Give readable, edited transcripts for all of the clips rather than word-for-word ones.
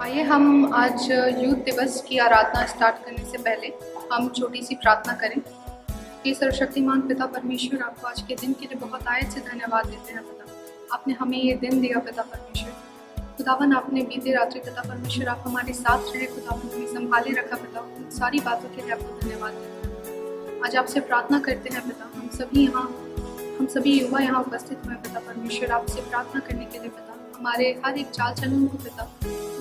आइए हम आज यूथ दिवस की आराधना स्टार्ट करने से पहले हम छोटी सी प्रार्थना करें कि सर्वशक्तिमान पिता परमेश्वर, आपको आज के दिन के लिए बहुत आयत से धन्यवाद देते हैं पिता। आपने हमें ये दिन दिया पिता परमेश्वर। खुदावन, आपने बीते रात्रि पिता परमेश्वर आप हमारे साथ रहे खुदावन, हमें संभाले रखा पिता। उन सारी बातों के लिए आपको धन्यवाद देते हैं। आज आपसे प्रार्थना करते हैं पिता, हम सभी युवा यहाँ उपस्थित हुए पिता परमेश्वर, आपसे प्रार्थना करने के लिए पिता। हमारे हर एक चाल चलन को पिता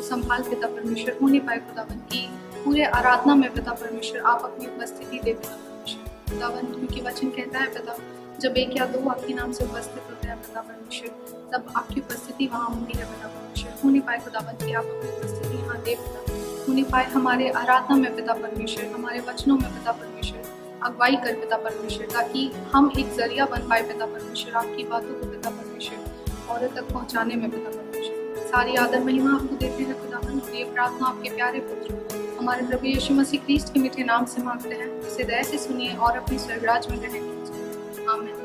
संभाल पिता परमेश्वर, हो नहीं पाए खुदावन की पूरे आराधना में पिता परमेश्वर आप अपनी उपस्थिति दे पिता परमेश्वर। खुदावन, क्योंकि वचन कहता है पिता, जब एक या दो आपके नाम से उपस्थित होते हैं पिता परमेश्वर, तब आपकी उपस्थिति वहाँ होती है पिता परमेश्वर। हो नहीं पाए खुदावन की आप अपनी उपस्थिति यहाँ दे पिता। हो नहीं पाए हमारे आराधना में पिता परमेश्वर, हमारे वचनों में पिता परमेश्वर अगुवाई कर पिता परमेश्वर, ताकि हम एक जरिया बन पाए पिता परमेश्वर आपकी बातों को पिता परमेश्वर औरत तक पहुँचाने में पिता परमेश्वर। सारी आदर महिमा आपको देते हैं खुदावन। ये प्रार्थना आपके प्यारे पुत्र हमारे प्रभु यीशु मसीह क्रिस्ट के मीठे नाम से मांगते हैं। इसे दया से सुनिए और अपनी स्वर्गराज में ग्रहण कीजिए। आमीन।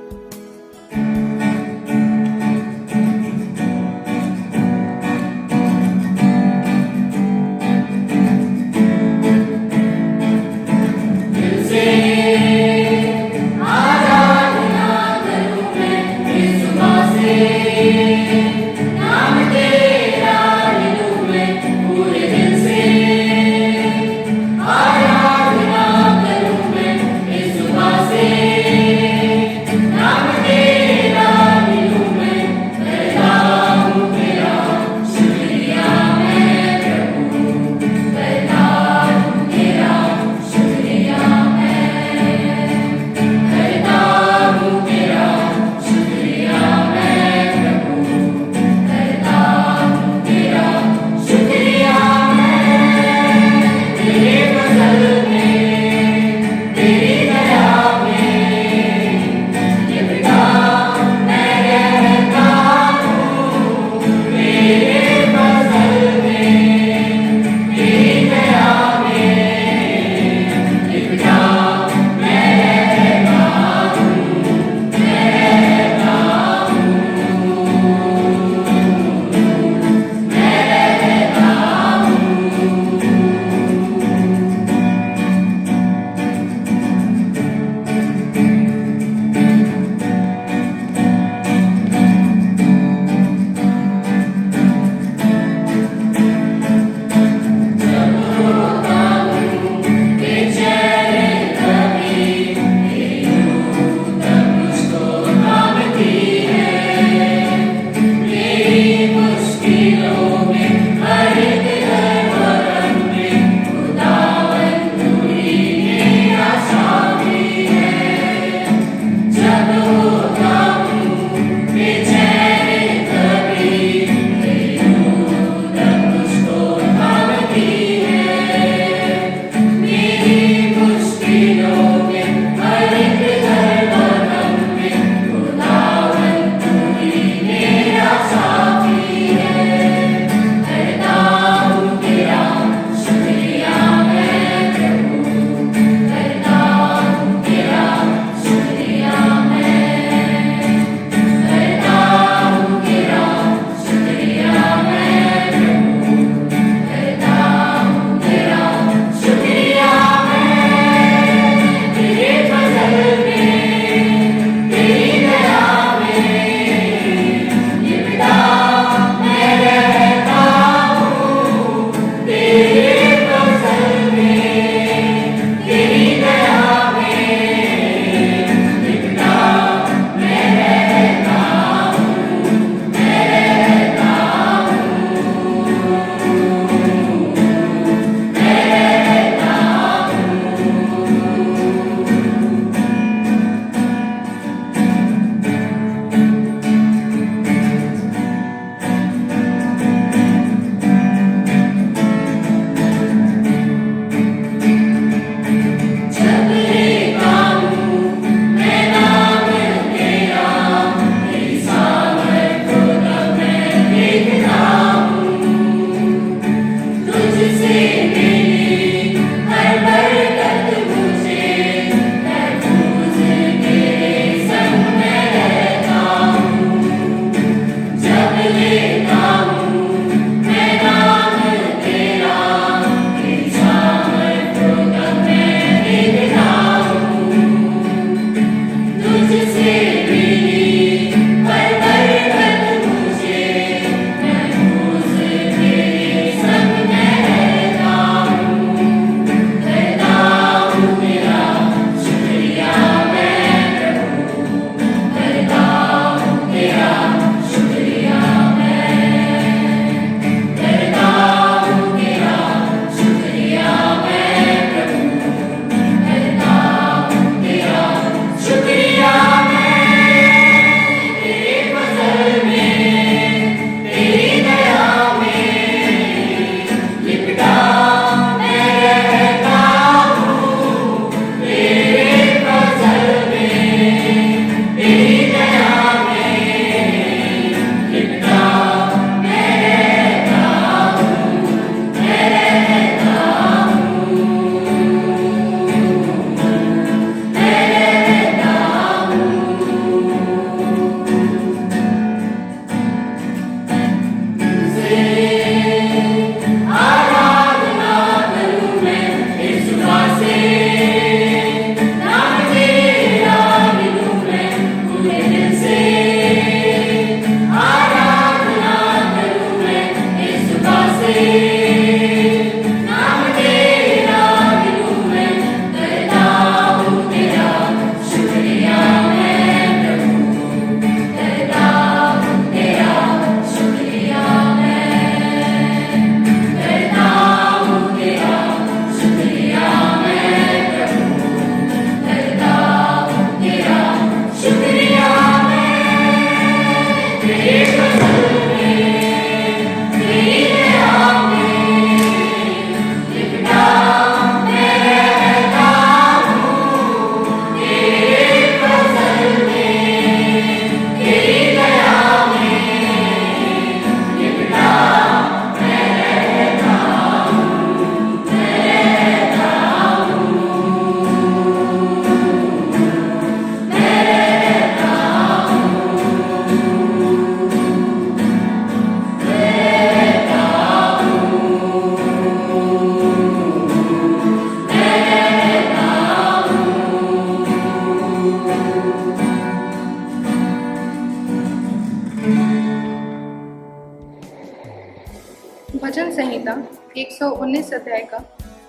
119 अध्याय का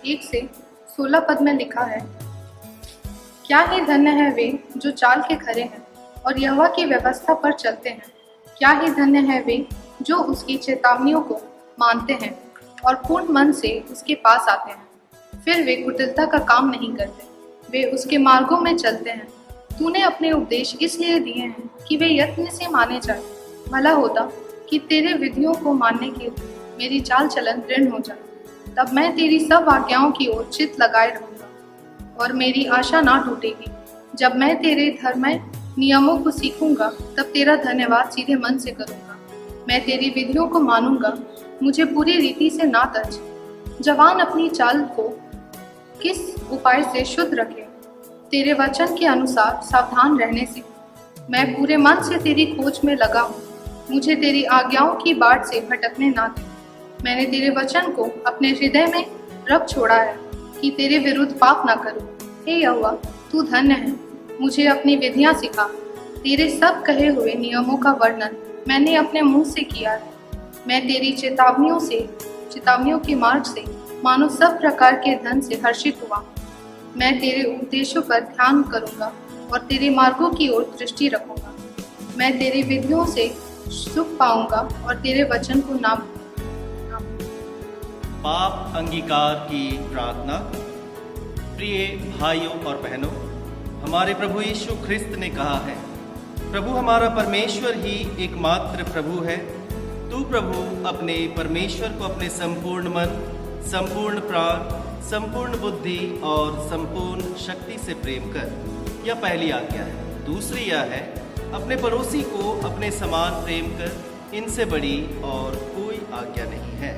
1 से 16 पद में लिखा है, क्या ही धन्य है वे जो चाल के खरे हैं और यहोवा की व्यवस्था पर चलते हैं। क्या ही धन्य है वे जो उसकी चेतावनियों को मानते हैं और पूर्ण मन से उसके पास आते हैं। फिर वे कुटिलता का काम नहीं करते, वे उसके मार्गों में चलते हैं। तूने अपने उपदेश इसलिए दिए हैं कि वे यत्न से माने जाए। भला होता कि तेरे विधियों को मानने के मेरी चाल चलन दृढ़ हो जाए, तब मैं तेरी सब आज्ञाओं की ओर चित्त लगाए रहूँगा और मेरी आशा ना टूटेगी। जब मैं तेरे धर्ममय नियमों को सीखूंगा, तब तेरा धन्यवाद सीधे मन से करूंगा। मैं तेरी विधियों को मानूंगा, मुझे पूरी रीति से ना तज। जवान अपनी चाल को किस उपाय से शुद्ध रखे, तेरे वचन के अनुसार सावधान रहने से। मैं पूरे मन से तेरी खोज में लगा हूँ, मुझे तेरी आज्ञाओं की बाट से भटकने ना दे। मैंने तेरे वचन को अपने हृदय में रख छोड़ा है कि तेरे विरुद्ध पाप ना करूं। हे यहोवा, तू धन्य है, मुझे अपनी विधियां सिखा। तेरे सब कहे हुए नियमों का वर्णन मैंने अपने मुंह से किया है। मैं तेरी चेतावनियों के मार्ग से मानो सब प्रकार के धन से हर्षित हुआ। मैं तेरे उपदेशों पर ध्यान करूंगा और तेरे मार्गों की ओर दृष्टि रखूंगा। मैं तेरी विधियों से सुख पाऊंगा और तेरे वचन को नाम। पाप अंगीकार की प्रार्थना। प्रिय भाइयों और बहनों, हमारे प्रभु यीशु ख्रिस्त ने कहा है, प्रभु हमारा परमेश्वर ही एकमात्र प्रभु है। तू प्रभु अपने परमेश्वर को अपने संपूर्ण मन, संपूर्ण प्राण, संपूर्ण बुद्धि और संपूर्ण शक्ति से प्रेम कर। यह पहली आज्ञा है। दूसरी यह है, अपने पड़ोसी को अपने समान प्रेम कर। इनसे बड़ी और कोई आज्ञा नहीं है।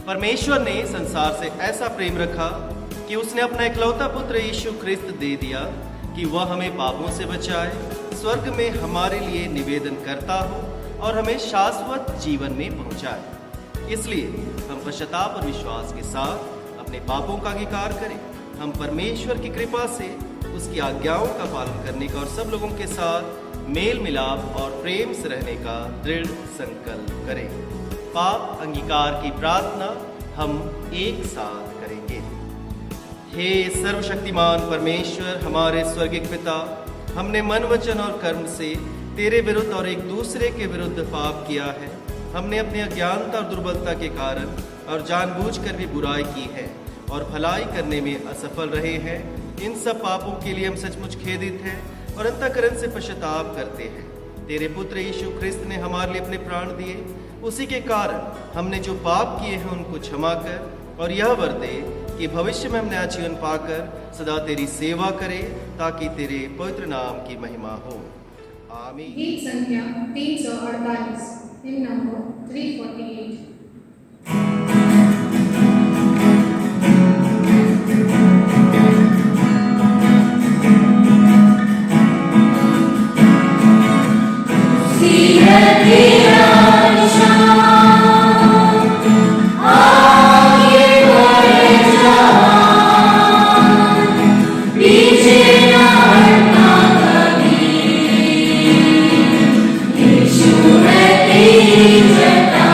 परमेश्वर ने संसार से ऐसा प्रेम रखा कि उसने अपना इकलौता पुत्र यीशु ख्रिस्त दे दिया कि वह हमें पापों से बचाए, स्वर्ग में हमारे लिए निवेदन करता हो और हमें शाश्वत जीवन में पहुंचाए। इसलिए हम पश्चाताप और विश्वास के साथ अपने पापों का अंगीकार करें। हम परमेश्वर की कृपा से उसकी आज्ञाओं का पालन करने का और सब लोगों के साथ मेल मिलाप और प्रेम से रहने का दृढ़ संकल्प करें। पाप अंगीकार की प्रार्थना हम एक साथ करेंगे। हे सर्वशक्तिमान परमेश्वर, हमारे स्वर्गिक पिता, हमने मन, वचन और कर्म से तेरे विरुद्ध और एक दूसरे के विरुद्ध पाप किया है। हमने अपनी अज्ञानता और दुर्बलता के कारण और जानबूझकर भी बुराई की है और भलाई करने में असफल रहे हैं। इन सब पापों के लिए हम सचमुच खेदित हैं और अंतःकरण से पश्चाताप करते हैं। तेरे पुत्र यीशु ख्रिस्त ने हमारे लिए अपने प्राण दिए, उसी के कारण हमने जो पाप किए हैं उनको क्षमा कर और यह वर दे कि भविष्य में हम नया जीवन पाकर सदा तेरी सेवा करें, ताकि तेरे पवित्र नाम की महिमा हो। आमीन। गीत संख्या 348 इन नंबर 348। Jata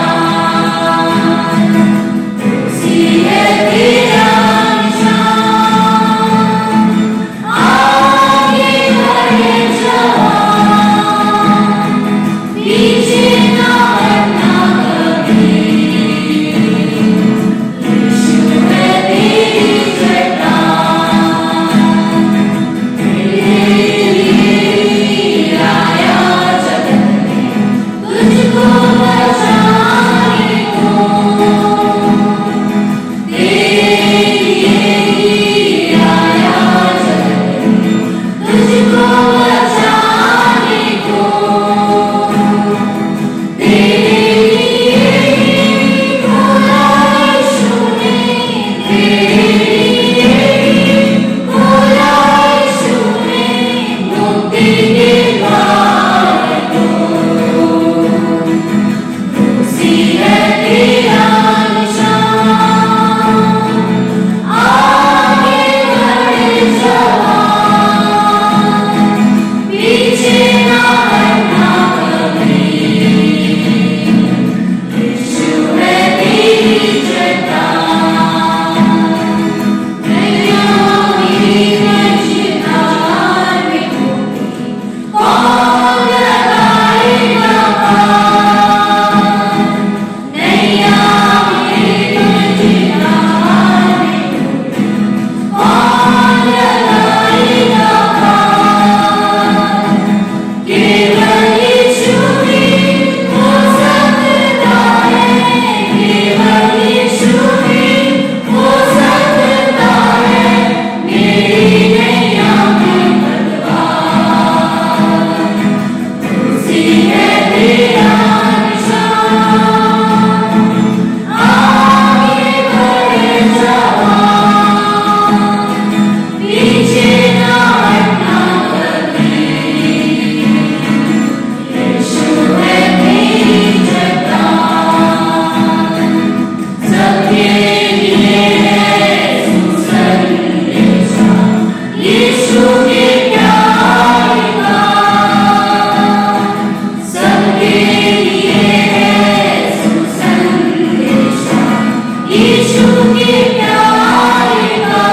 यीशु के प्यार का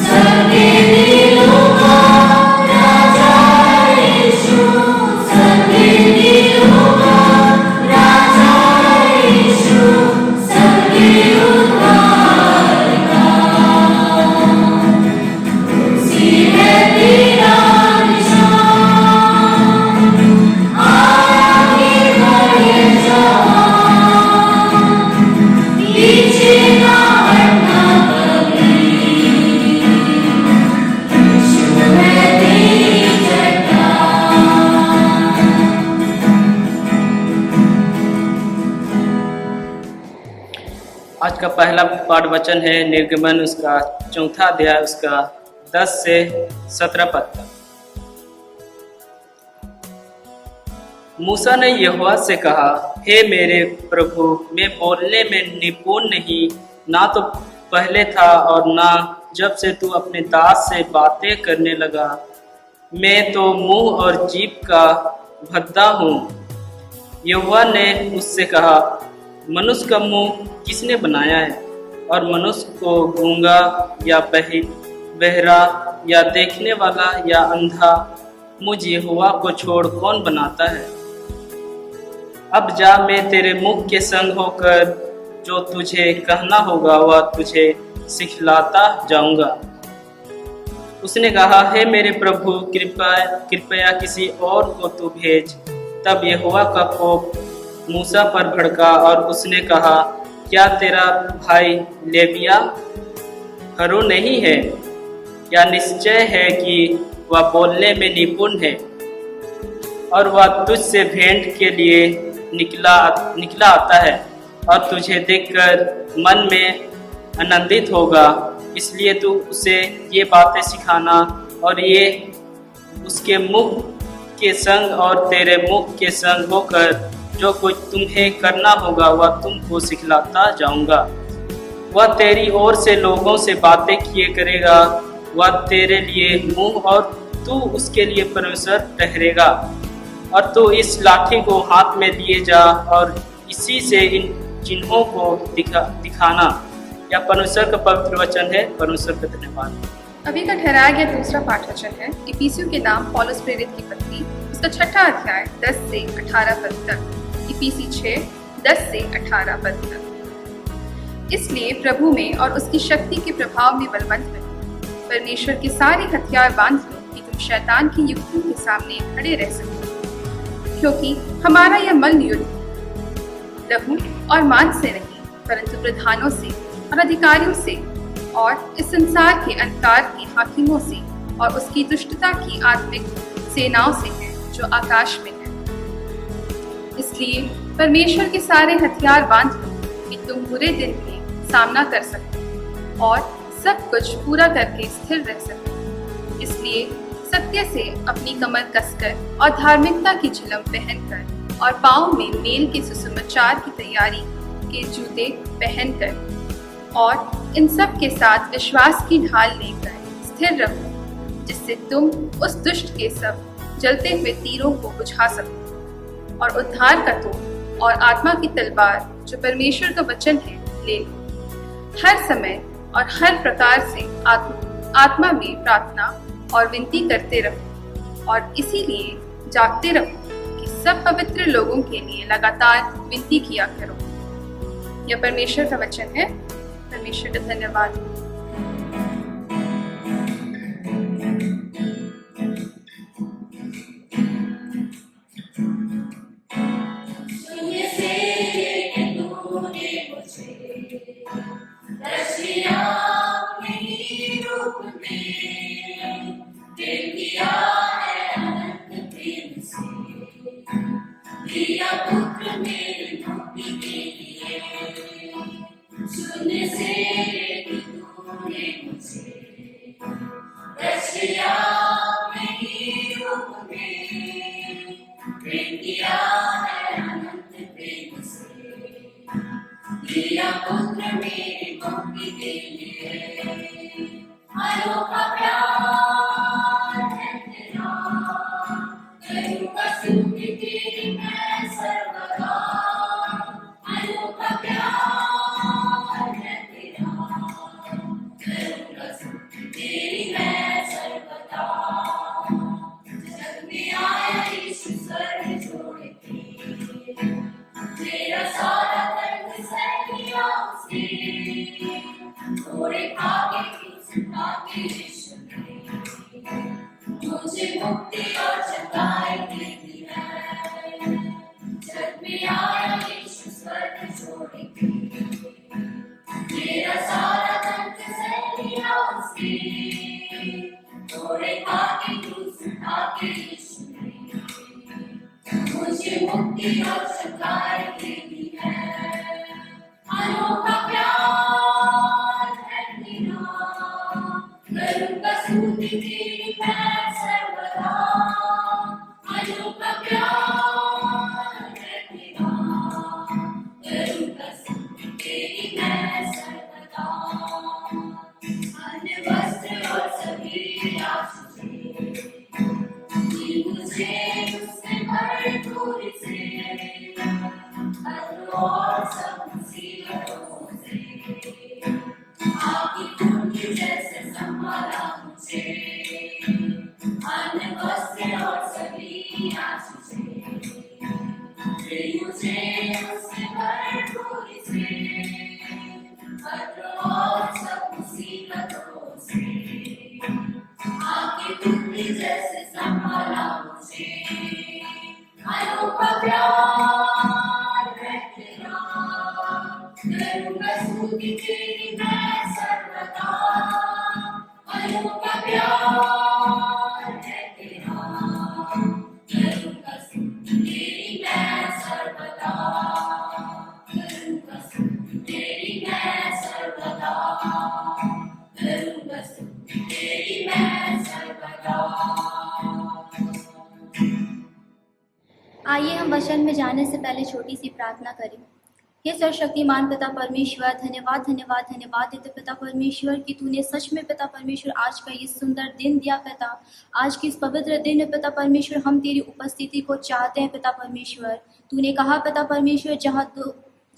सबके दिलों का राजा यीशु, सबके दिलों का राजा यीशु, सबके उद्धार का उसी है तेरा निशान, आगे बढ़े जवान, पीछे ना हटना कभी, यीशु है तेरी चट्टान। आज का पहला पाठ वचन है निर्गमन उसका 4 अध्याय उसका 10 से 17 पद तक। मूसा ने यहोवा से कहा, हे मेरे प्रभु, मैं बोलने में निपुण नहीं, ना तो पहले था और ना जब से तू अपने दास से बातें करने लगा। मैं तो मुंह और जीभ का भद्दा हूँ। यहोवा ने उससे कहा, मनुष्य का मुंह किसने बनाया है, और मनुष्य को गूंगा या बहरा या देखने वाला या अंधा मुझ यहोवा को छोड़ कौन बनाता है। अब जा, मैं तेरे मुख के संग होकर जो तुझे कहना होगा वह तुझे सिखलाता जाऊंगा। उसने कहा, हे मेरे प्रभु, कृपया किसी और को तू भेज। तब यहोवा का कोप मूसा पर भड़का और उसने कहा, क्या तेरा भाई लेविया हरो नहीं है? या निश्चय है कि वह बोलने में निपुण है, और वह तुझसे भेंट के लिए निकला आता है, और तुझे देखकर मन में आनंदित होगा। इसलिए तू उसे ये बातें सिखाना, और ये उसके मुख के संग और तेरे मुख के संग होकर जो कुछ तुम्हें करना होगा वह तुमको सिखलाता जाऊंगा। वह तेरी ओर से लोगों से बातें किए करेगा, वह तेरे लिए मुंह और तू उसके लिए परमेश्वर ठहरेगा। और तू इस लाठी को हाथ में लिए जा और इसी से इन चिन्हों को दिखाना। या परमेश्वर का पवित्र वचन है। परमेश्वर का धन्यवाद। अभी का ठहराया गया दूसरा पाठ वचन है इफिसियों के नाम पौलुस प्रेरित की पत्री, उसका 6 अध्याय 10 से 18 पद तक। इफिसी 6 10 से 18 पद तक। इसलिए प्रभु में और उसकी शक्ति के प्रभाव में बलवंत बनो, परमेश्वर के सारे हथियार बांध लो कि तुम शैतान की युक्तियों के सामने खड़े रह सको। क्योंकि हमारा यह मल्ल युद्ध लहू और मांस से नहीं, परंतु प्रधानों से और अधिकारियों से और इस संसार के अंधकार के हाकिमों से और उसकी दुष्टता की आत्मिक सेनाओं से है जो आकाश में है। इसलिए परमेश्वर के सारे हथियार बांध लो कि तुम बुरे दिन में सामना कर सको और सब कुछ पूरा करके स्थिर रह सको। इसलिए सत्य से अपनी कमर कसकर और धार्मिकता की झिलम पहनकर और पाँव में मेल के सुसमाचार की तैयारी के जूते पहनकर और इन सब के साथ विश्वास की ढाल लेकर स्थिर रहो, जिससे तुम उस दुष्ट के सब जलते हुए तीरों को बुझा सको। और उद्धार का तोप और आत्मा की तलवार जो परमेश्वर का वचन है ले लो। हर समय और हर प्रकार से आत्मा में प्रार्थना और विनती करते रहो, और इसीलिए जागते रहो कि सब पवित्र लोगों के लिए लगातार विनती किया करो। यह परमेश्वर का वचन है। परमेश्वर का धन्यवाद। सर्वदा अनोखा प्यार से थोड़े आगे आगे यीशु ने मुझे मुक्ति और चंगाई दे दी है। जग में आया यीशु स्वर्ग छोड़ के, मेरा सारा दर्द सह लिया उसने। थोड़े आगे यीशु ने मुझे मुक्ति और चंगाई दे दी है। अनोखा प्यार है तेरा, करूँगा स्तुति तेरी मैं सर्वदा। अनोखा प्यार है तेरा, करूँगा स्तुति तेरी मैं सर्वदा। अन्य वस्त्र और सभी आशीषें जी मुझे उससे भरपूर से, और सब मुसीबतों से आपकी कुंजी जैसे संभाला मुझे। अन्य वस्त्र और सभी आशीषें वे मुझे उससे भरपूर से, और सब मुसीबतों से आपकी कुंजी जैसे संभाला मुझे। अनोखा प्यार है तेरा, करूँगा स्तुति तेरी मैं सर्वदा। अनोखा प्यार है तेरा, करूँगा स्तुति तेरी मैं सर्वदा। करूँगा स्तुति तेरी मैं सर्वदा। करूँगा स्तुति तेरी मैं सर्वदा। आइए हम वचन में जाने से पहले छोटी सी प्रार्थना करें। हे सर्वशक्तिमान पिता परमेश्वर, धन्यवाद धन्यवाद धन्यवाद देते पिता परमेश्वर कि तूने सच में पिता परमेश्वर आज का ये सुंदर दिन दिया पिता। आज की इस पवित्र दिन में पिता परमेश्वर हम तेरी उपस्थिति को चाहते हैं पिता परमेश्वर। तूने कहा पिता परमेश्वर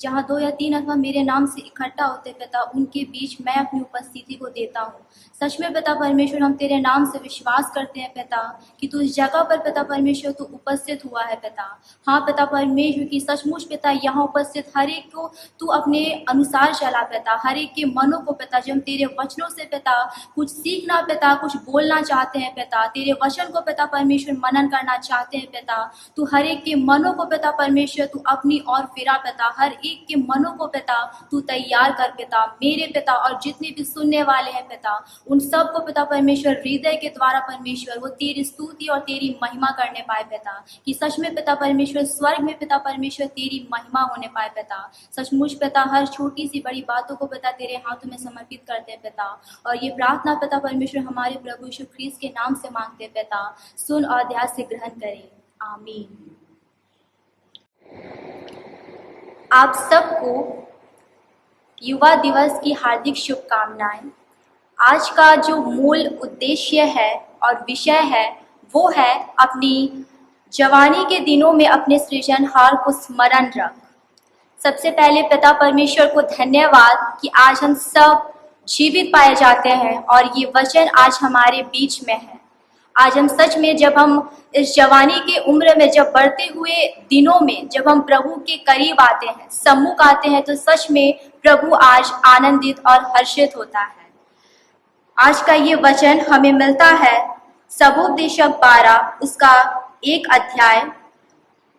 जहाँ दो या तीन अथवा मेरे नाम से इकट्ठा होते पिता, उनके बीच मैं अपनी उपस्थिति को देता हूँ। सच में पिता परमेश्वर हम तेरे नाम से विश्वास करते हैं पिता कि तू इस जगह पर पिता परमेश्वर तू उपस्थित हुआ है पिता। हाँ पिता परमेश्वर की सचमुच पिता यहाँ उपस्थित हर एक को तू अपने अनुसार चला पिता। हर एक के मनों को पिता जो हम तेरे वचनों से पिता कुछ सीखना पिता, कुछ बोलना चाहते हैं पिता, तेरे वचन को पिता परमेश्वर मनन करना चाहते हैं पिता। तू हर एक के मनों को पिता परमेश्वर तू अपनी ओर फिरा पिता। हर एक के मनों को पिता तू तैयार कर पिता मेरे पिता, और जितने भी सुनने वाले हैं पिता उन सब को पिता परमेश्वर हृदय के द्वारा परमेश्वर वो तेरी स्तुति और तेरी महिमा करने पाए पिता। कि सच में पिता परमेश्वर स्वर्ग में पिता परमेश्वर तेरी महिमा होने पाए पिता। सचमुच पिता हर छोटी सी बड़ी बातों को पिता तेरे हाथों में समर्पित करते पिता। और ये प्रार्थना पिता परमेश्वर हमारे प्रभु यीशु ख्रीस्त के नाम से मांगते पिता। सुन और ध्यान से ग्रहण करें, आमीन। आप सबको युवा दिवस की हार्दिक शुभकामनाएं। आज का जो मूल उद्देश्य है और विषय है वो है अपनी जवानी के दिनों में अपने सृजनहार को स्मरण रख। सबसे पहले पिता परमेश्वर को धन्यवाद कि आज हम सब जीवित पाए जाते हैं और ये वचन आज हमारे बीच में है। आज हम सच में जब हम इस जवानी के उम्र में जब बढ़ते हुए दिनों में जब हम प्रभु के करीब आते हैं, सम्मुख आते हैं, तो सच में प्रभु आज आनंदित और हर्षित होता है। आज का ये वचन हमें मिलता है सबोपदेशक 12 उसका 1 अध्याय।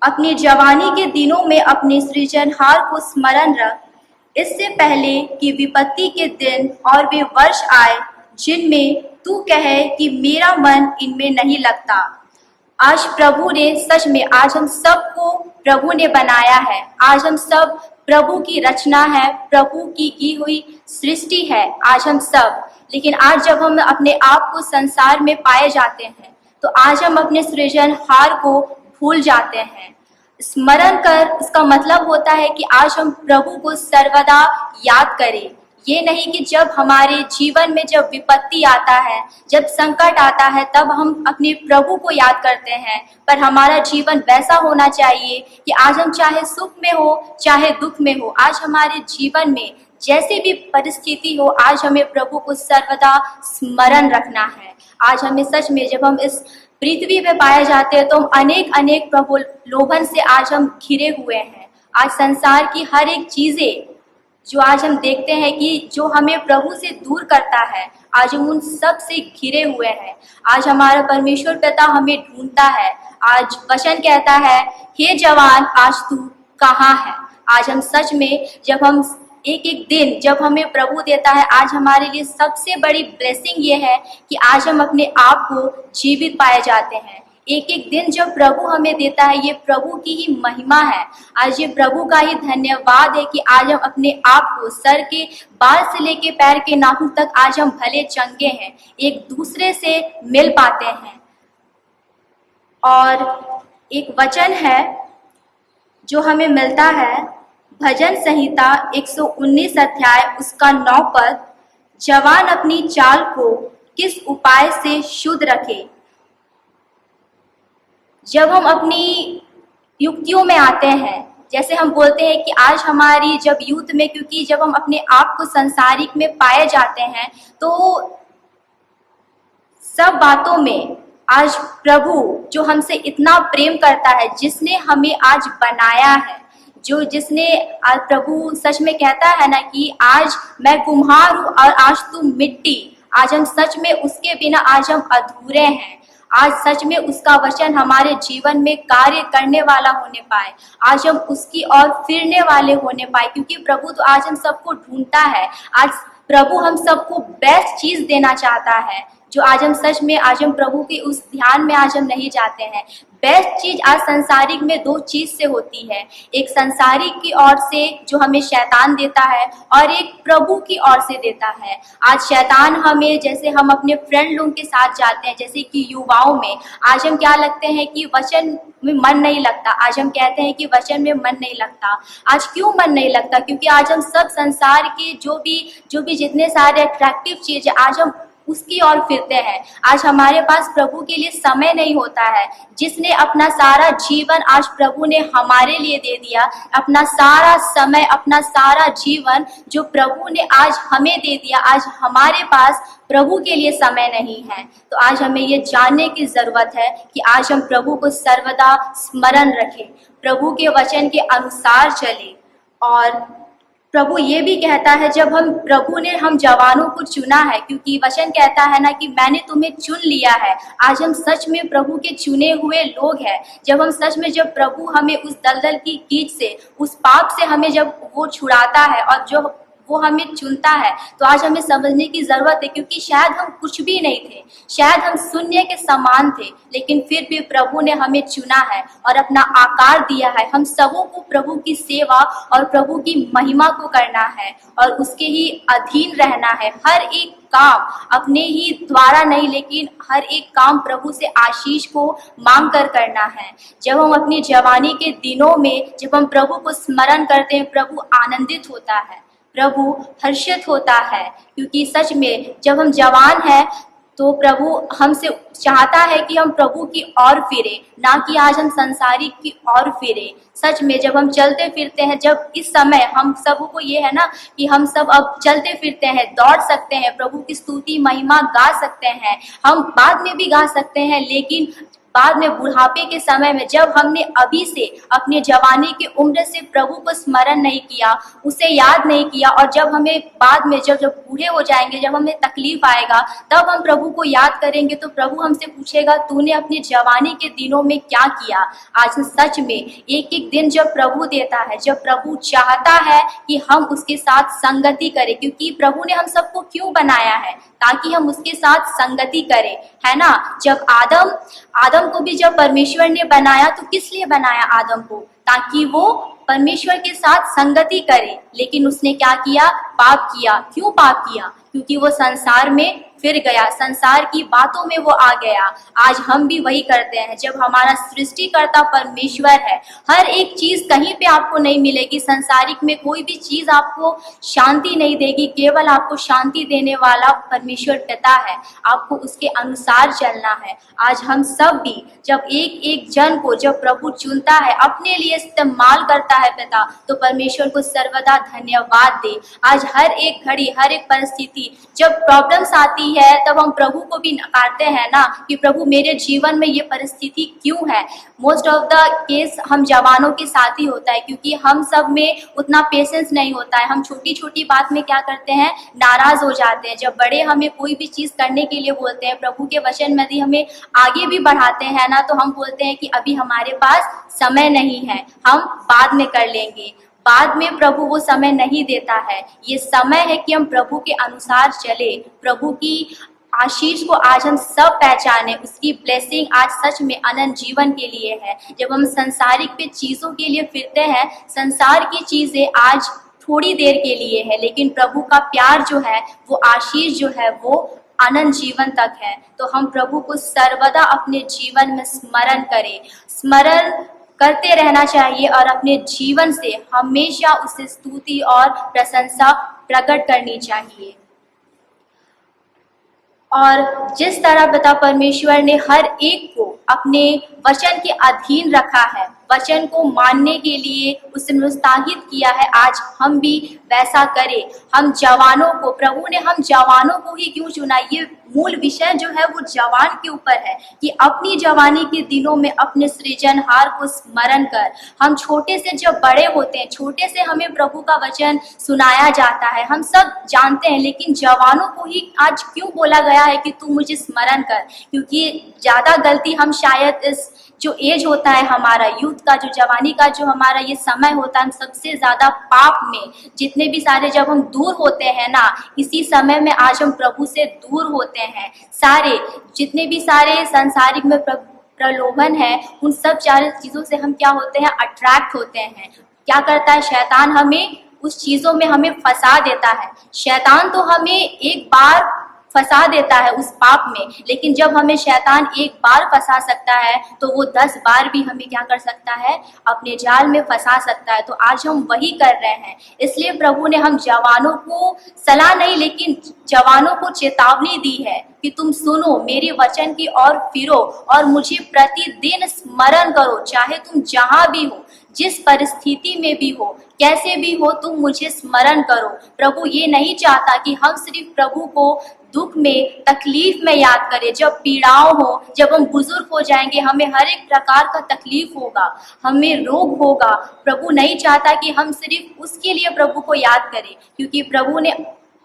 अपनी जवानी के दिनों में अपने सृजनहार को स्मरण रख, इससे पहले कि विपत्ति के दिन और वे वर्ष आए जिनमें तू कहे कि मेरा मन इनमें नहीं लगता। आज प्रभु ने सच में आज हम सबको प्रभु ने बनाया है। आज हम सब प्रभु की रचना है, प्रभु की हुई सृष्टि है आज हम सब। लेकिन आज जब हम अपने आप को संसार में पाए जाते हैं तो आज हम अपने सृजनहार को भूल जाते हैं। स्मरण कर इसका मतलब होता है कि आज हम प्रभु को सर्वदा याद करें। ये नहीं कि जब हमारे जीवन में जब विपत्ति आता है, जब संकट आता है, तब हम अपने प्रभु को याद करते हैं, पर हमारा जीवन वैसा होना चाहिए कि आज हम चाहे सुख में हो चाहे दुख में हो, आज हमारे जीवन में जैसी भी परिस्थिति हो, आज हमें प्रभु को सर्वदा स्मरण रखना है। आज हमें सच में जब हम इस पृथ्वी पे पाए जाते हैं तो हम अनेक प्रलोभन से आज हम घिरे हुए हैं। आज संसार की हर एक चीजें जो आज हम देखते हैं कि जो हमें प्रभु से दूर करता है, आज हम उन सब से घिरे हुए हैं। आज हमारा परमेश्वर पिता हमें ढूंढता है। आज वचन कहता है, हे जवान, आज तू कहाँ है। आज हम सच में जब हम एक एक दिन जब हमें प्रभु देता है, आज हमारे लिए सबसे बड़ी ब्लेसिंग ये है कि आज हम अपने आप को जीवित पाए जाते हैं। एक एक दिन जब प्रभु हमें देता है, ये प्रभु की ही महिमा है। आज ये प्रभु का ही धन्यवाद है कि आज हम अपने आप को सर के बाल से लेके पैर के नाखून तक आज हम भले चंगे हैं, एक दूसरे से मिल पाते हैं। और एक वचन है जो हमें मिलता है, भजन संहिता 119 अध्याय उसका 9 पद, जवान अपनी चाल को किस उपाय से शुद्ध रखे। जब हम अपनी युक्तियों में आते हैं, जैसे हम बोलते हैं कि आज हमारी जब यूथ में, क्योंकि जब हम अपने आप को संसारिक में पाए जाते हैं तो सब बातों में आज प्रभु जो हमसे इतना प्रेम करता है, जिसने हमें आज बनाया है, जो जिसने आज प्रभु सच में कहता है ना कि आज मैं कुम्हार हूँ और आज तुम मिट्टी। आज हम सच में उसके बिना आज हम अधूरे हैं। आज सच में उसका वचन हमारे जीवन में कार्य करने वाला होने पाए, आज हम उसकी ओर फिरने वाले होने पाए, क्योंकि प्रभु तो आज हम सबको ढूंढता है। आज प्रभु हम सबको बेस्ट चीज देना चाहता है, जो आज हम सच में आज हम प्रभु के उस ध्यान में आज हम नहीं जाते हैं। बेस्ट चीज आज संसारिक में दो चीज से होती है, एक संसारिक की ओर से जो हमें शैतान देता है और एक प्रभु की ओर से देता है। आज शैतान हमें, जैसे हम अपने फ्रेंड लोगों के साथ जाते हैं, जैसे कि युवाओं में आज हम क्या लगते हैं कि वचन में मन नहीं लगता। आज हम कहते हैं कि वचन में मन नहीं लगता। आज क्यों मन नहीं लगता? क्योंकि आज हम सब संसार के जो भी जितने सारे अट्रैक्टिव चीज है, आज हम उसकी ओर फिरते हैं। आज हमारे पास प्रभु के लिए समय नहीं होता है, जिसने अपना सारा जीवन आज प्रभु ने हमारे लिए दे दिया। अपना सारा समय, अपना सारा जीवन जो प्रभु ने आज हमें दे दिया, आज हमारे पास प्रभु के लिए समय नहीं है। तो आज हमें ये जानने की जरूरत है कि आज हम प्रभु को सर्वदा स्मरण रखें, प्रभु के वचन के अनुसार चले। और प्रभु ये भी कहता है, जब प्रभु ने हम जवानों को चुना है, क्योंकि वचन कहता है ना कि मैंने तुम्हें चुन लिया है। आज हम सच में प्रभु के चुने हुए लोग हैं। जब हम सच में, जब प्रभु हमें उस दलदल की कीच से, उस पाप से हमें जब वो छुड़ाता है और जो वो हमें चुनता है, तो आज हमें समझने की जरूरत है, क्योंकि शायद हम कुछ भी नहीं थे, शायद हम शून्य के समान थे, लेकिन फिर भी प्रभु ने हमें चुना है और अपना आकार दिया है। हम सबों को प्रभु की सेवा और प्रभु की महिमा को करना है और उसके ही अधीन रहना है। हर एक काम अपने ही द्वारा नहीं, लेकिन हर एक काम प्रभु से आशीष को मांग कर करना है। जब हम अपनी जवानी के दिनों में जब हम प्रभु को स्मरण करते हैं, प्रभु आनंदित होता है, प्रभु हर्षित होता है, क्योंकि सच में जब हम जवान हैं तो प्रभु हमसे चाहता है कि हम प्रभु की ओर फिरे, ना कि आज हम संसारिक की ओर फिरे। सच में जब हम चलते फिरते हैं, जब इस समय हम सबको ये है ना कि हम सब अब चलते फिरते हैं, दौड़ सकते हैं, प्रभु की स्तुति महिमा गा सकते हैं, हम बाद में भी गा सकते हैं, लेकिन बाद में बुढ़ापे के समय में जब हमने अभी से अपने जवानी की उम्र से प्रभु को स्मरण नहीं किया, उसे याद नहीं किया, और जब हमें बाद में जब बूढ़े हो जाएंगे, जब हमें तकलीफ आएगा, तब हम प्रभु को याद करेंगे, तो प्रभु हमसे पूछेगा तूने अपनी जवानी के दिनों में क्या किया। आज सच में एक एक दिन जब प्रभु देता है, जब प्रभु चाहता है कि हम उसके साथ संगति करें, क्योंकि प्रभु ने हम सबको क्यों बनाया है, ताकि हम उसके साथ संगति करें, है ना। जब आदम को भी जब परमेश्वर ने बनाया, तो किस लिए बनाया आदम को? ताकि वो परमेश्वर के साथ संगति करे, लेकिन उसने क्या किया? पाप किया। क्यों पाप किया? क्योंकि वो संसार में फिर गया, संसार की बातों में वो आ गया। आज हम भी वही करते हैं। जब हमारा सृष्टिकर्ता परमेश्वर है, हर एक चीज कहीं पे आपको नहीं मिलेगी, संसारिक में कोई भी चीज आपको शांति नहीं देगी, केवल आपको शांति देने वाला परमेश्वर पिता है। आपको उसके अनुसार चलना है। आज हम सब भी जब एक एक जन को जब प्रभु चुनता है, अपने लिए इस्तेमाल करता है पिता, तो परमेश्वर को सर्वदा धन्यवाद दे। आज हर एक घड़ी, हर एक परिस्थिति, जब प्रॉब्लम्स आती आती है तब हम प्रभु को भी नकारते हैं ना कि प्रभु मेरे जीवन में ये परिस्थिति क्यों है। मोस्ट ऑफ द केस हम जवानों के साथ ही होता है, क्योंकि हम सब में उतना पेशेंस नहीं होता है। हम छोटी छोटी बात में क्या करते हैं, नाराज हो जाते हैं। जब बड़े हमें कोई भी चीज करने के लिए बोलते हैं, प्रभु के वचन में यदि हमें आगे भी बढ़ाते हैं ना, तो हम बोलते हैं कि अभी हमारे पास समय नहीं है, हम बाद में कर लेंगे। बाद में प्रभु वो समय नहीं देता है। ये समय है कि हम प्रभु के अनुसार चले, प्रभु की आशीष को आज हम सब पहचाने। उसकी ब्लेसिंग आज सच में अनंत जीवन के लिए है। जब हम संसारिक पे चीजों के लिए फिरते हैं, संसार की चीजें आज थोड़ी देर के लिए है, लेकिन प्रभु का प्यार जो है, वो आशीष जो है, वो अनंत जीवन तक है। तो हम प्रभु को सर्वदा अपने जीवन में स्मरण करें, स्मरण करते रहना चाहिए और अपने जीवन से हमेशा उसे स्तुति और प्रशंसा प्रकट करनी चाहिए। और जिस तरह पिता परमेश्वर ने हर एक को अपने वचन के अधीन रखा है, वचन को मानने के लिए उसे प्रोत्साहित किया है, आज हम भी वैसा करें। हम जवानों को, प्रभु ने हम जवानों को ही क्यों चुना, ये मूल विषय जो है वो जवान के ऊपर है कि अपनी जवानी के दिनों में अपने सृजनहार को स्मरण कर। हम छोटे से जब बड़े होते हैं, छोटे से हमें प्रभु का वचन सुनाया जाता है, हम सब जानते हैं, लेकिन जवानों को ही आज क्यों बोला गया है कि तू मुझे स्मरण कर, क्योंकि ज्यादा गलती हम शायद इस जो एज होता है हमारा यूथ का, जो जवानी का जो हमारा ये समय होता है, हम सबसे ज्यादा पाप में जितने भी सारे जब हम दूर होते हैं ना, इसी समय में आज हम प्रभु से दूर होते हैं। सारे जितने भी सारे सांसारिक में प्रलोभन है, उन सब चार चीजों से हम क्या होते हैं, अट्रैक्ट होते हैं। क्या करता है शैतान, हमें उस चीजों में हमें फंसा देता है। शैतान तो हमें एक बार फंसा देता है उस पाप में, लेकिन जब हमें शैतान एक बार फंसा सकता है तो वो 10 बार भी हमें क्या कर सकता है, अपने जाल में फंसा सकता है। तो आज हम वही कर रहे हैं। इसलिए प्रभु ने हम जवानों को सलाह नहीं, लेकिन जवानों को चेतावनी दी है कि तुम सुनो मेरे वचन की और फिरो और मुझे प्रतिदिन स्मरण करो। चाहे तुम जहां भी हो, जिस परिस्थिति में भी हो, कैसे भी हो, तुम मुझे स्मरण करो। प्रभु ये नहीं चाहता कि हम सिर्फ प्रभु को दुख में, तकलीफ में याद करें। जब पीड़ाओं हो, जब हम बुजुर्ग हो जाएंगे, हमें हर एक प्रकार का तकलीफ होगा, हमें रोग होगा, प्रभु नहीं चाहता कि हम सिर्फ उसके लिए प्रभु को याद करें, क्योंकि प्रभु ने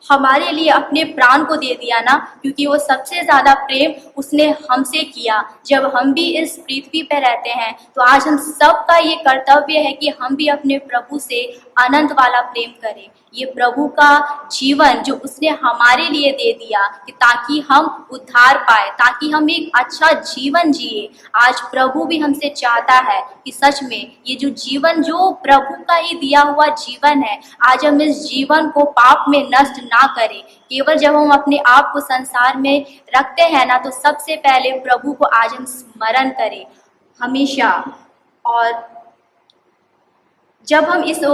हमारे लिए अपने प्राण को दे दिया ना, क्योंकि वो सबसे ज्यादा प्रेम उसने हमसे किया। जब हम भी इस पृथ्वी पे रहते हैं, तो आज हम सबका ये कर्तव्य है कि हम भी अपने प्रभु से अनंत वाला प्रेम करें। ये प्रभु का जीवन जो उसने हमारे लिए दे दिया कि ताकि हम उद्धार पाए, ताकि हम एक अच्छा जीवन जिए। आज प्रभु भी हमसे चाहता है कि सच में ये जो जीवन जो प्रभु का ही दिया हुआ जीवन है, आज हम इस जीवन को पाप में नष्ट ना करें। केवल जब हम अपने आप को संसार में रखते हैं ना, तो सबसे पहले प्रभु को आज हम स्मरण करें हमेशा। और जब हम इस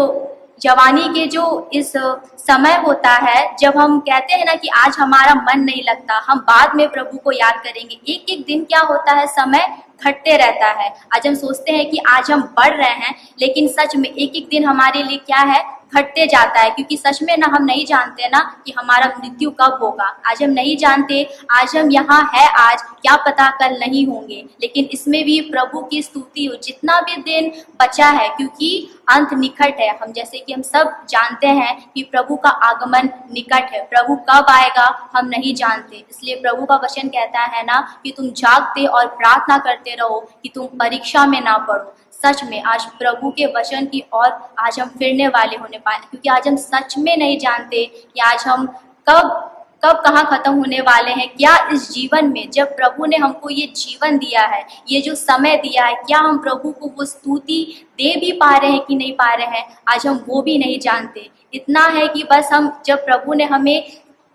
जवानी के जो इस समय होता है, जब हम कहते हैं ना कि आज हमारा मन नहीं लगता, हम बाद में प्रभु को याद करेंगे। एक एक दिन क्या होता है, समय घटते रहता है। आज हम सोचते हैं कि आज हम बढ़ रहे हैं, लेकिन सच में एक एक दिन हमारे लिए क्या है, घटते जाता है। क्योंकि सच में ना हम नहीं जानते ना कि हमारा मृत्यु कब होगा। आज हम नहीं जानते, आज हम यहाँ है, आज क्या पता कल नहीं होंगे। लेकिन इसमें भी प्रभु की स्तुति हो, जितना भी दिन बचा है, क्योंकि अंत निकट है। हम जैसे कि हम सब जानते हैं कि प्रभु का आगमन निकट है। प्रभु कब आएगा हम नहीं जानते, इसलिए प्रभु का वचन कहता है ना कि तुम जागते और प्रार्थना करते रहो कि तुम परीक्षा में ना पड़ो। सच में आज प्रभु के वचन की ओर आज हम फिरने वाले होने पाए, क्योंकि आज हम सच में नहीं जानते कि आज हम कब कहाँ खत्म होने वाले हैं। क्या इस जीवन में जब प्रभु ने हमको ये जीवन दिया है, ये जो समय दिया है, क्या हम प्रभु को वो स्तुति दे भी पा रहे हैं कि नहीं पा रहे हैं, आज हम वो भी नहीं जानते। इतना है कि बस हम जब प्रभु ने हमें,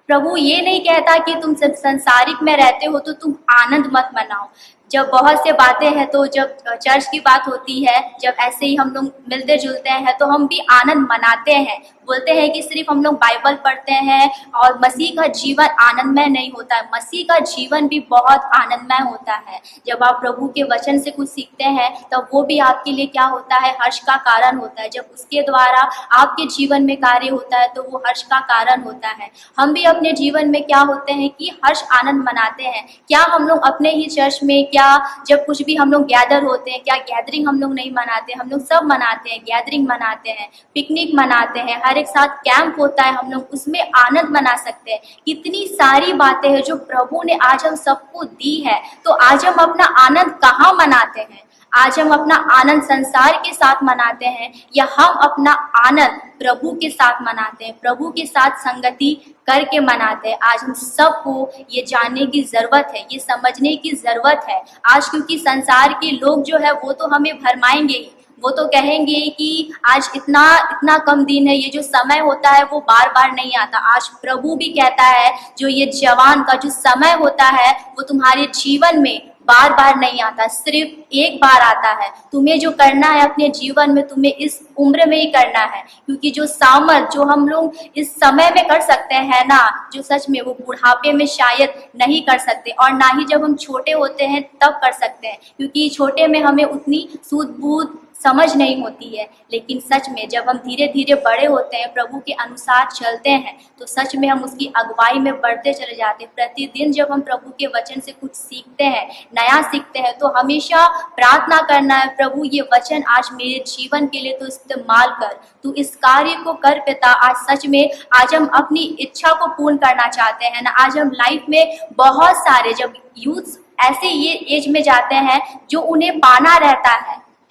प्रभु ये नहीं कहता कि तुम सब संसारिक में रहते हो तो तुम आनंद मत मनाओ। जब बहुत से बातें हैं तो जब चर्च की बात होती है, जब ऐसे ही हम लोग मिलते जुलते हैं तो हम भी आनंद मनाते हैं। बोलते हैं कि सिर्फ हम लोग बाइबल पढ़ते हैं और मसीह का जीवन आनंदमय नहीं होता है। मसीह का जीवन भी बहुत आनंदमय होता है। जब आप प्रभु के वचन से कुछ सीखते हैं तब वो भी आपके लिए क्या होता है, हर्ष का कारण होता है। जब उसके द्वारा आपके जीवन में कार्य होता है तो वो हर्ष का कारण होता है। हम भी अपने जीवन में क्या होते हैं कि हर्ष आनंद मनाते हैं। क्या हम लोग अपने ही चर्च में, क्या जब कुछ भी हम लोग गैदर होते हैं, क्या गैदरिंग हम लोग नहीं मनाते? हम लोग सब मनाते हैं, गैदरिंग मनाते हैं, पिकनिक मनाते हैं, हर एक साथ कैंप होता है, हम लोग उसमें आनंद मना सकते हैं। कितनी सारी बातें हैं जो प्रभु ने आज हम सबको दी है। तो आज हम अपना आनंद कहाँ मनाते हैं? आज हम अपना आनंद संसार के साथ मनाते हैं या हम अपना आनंद प्रभु के साथ मनाते हैं, प्रभु के साथ संगति करके मनाते हैं? आज हम सबको ये जानने की जरूरत है, ये समझने की जरूरत है आज, क्योंकि संसार के लोग जो है वो तो हमें भरमाएंगे ही। वो तो कहेंगे कि आज इतना इतना कम दिन है, ये जो समय होता है वो बार बार नहीं आता। आज प्रभु भी कहता है जो ये जवान का जो समय होता है वो तुम्हारे जीवन में बार बार नहीं आता, सिर्फ एक बार आता है। तुम्हें जो करना है अपने जीवन में, तुम्हें इस उम्र में ही करना है, क्योंकि जो सामर्थ जो हम लोग इस समय में कर सकते हैं ना, जो सच में वो बुढ़ापे में शायद नहीं कर सकते, और ना ही जब हम छोटे होते हैं तब कर सकते हैं, क्योंकि छोटे में हमें उतनी सूझ बूझ समझ नहीं होती है। लेकिन सच में जब हम धीरे धीरे बड़े होते हैं, प्रभु के अनुसार चलते हैं, तो सच में हम उसकी अगुवाई में बढ़ते चले जाते हैं। प्रतिदिन जब हम प्रभु के वचन से कुछ सीखते हैं, नया सीखते हैं, तो हमेशा प्रार्थना करना है, प्रभु ये वचन आज मेरे जीवन के लिए तो इस्तेमाल कर, तू इस कार्य को कर पिता। आज सच में आज हम अपनी इच्छा को पूर्ण करना चाहते हैं ना। आज हम लाइफ में बहुत सारे, जब यूथ ऐसे ये एज में जाते हैं जो उन्हें पाना रहता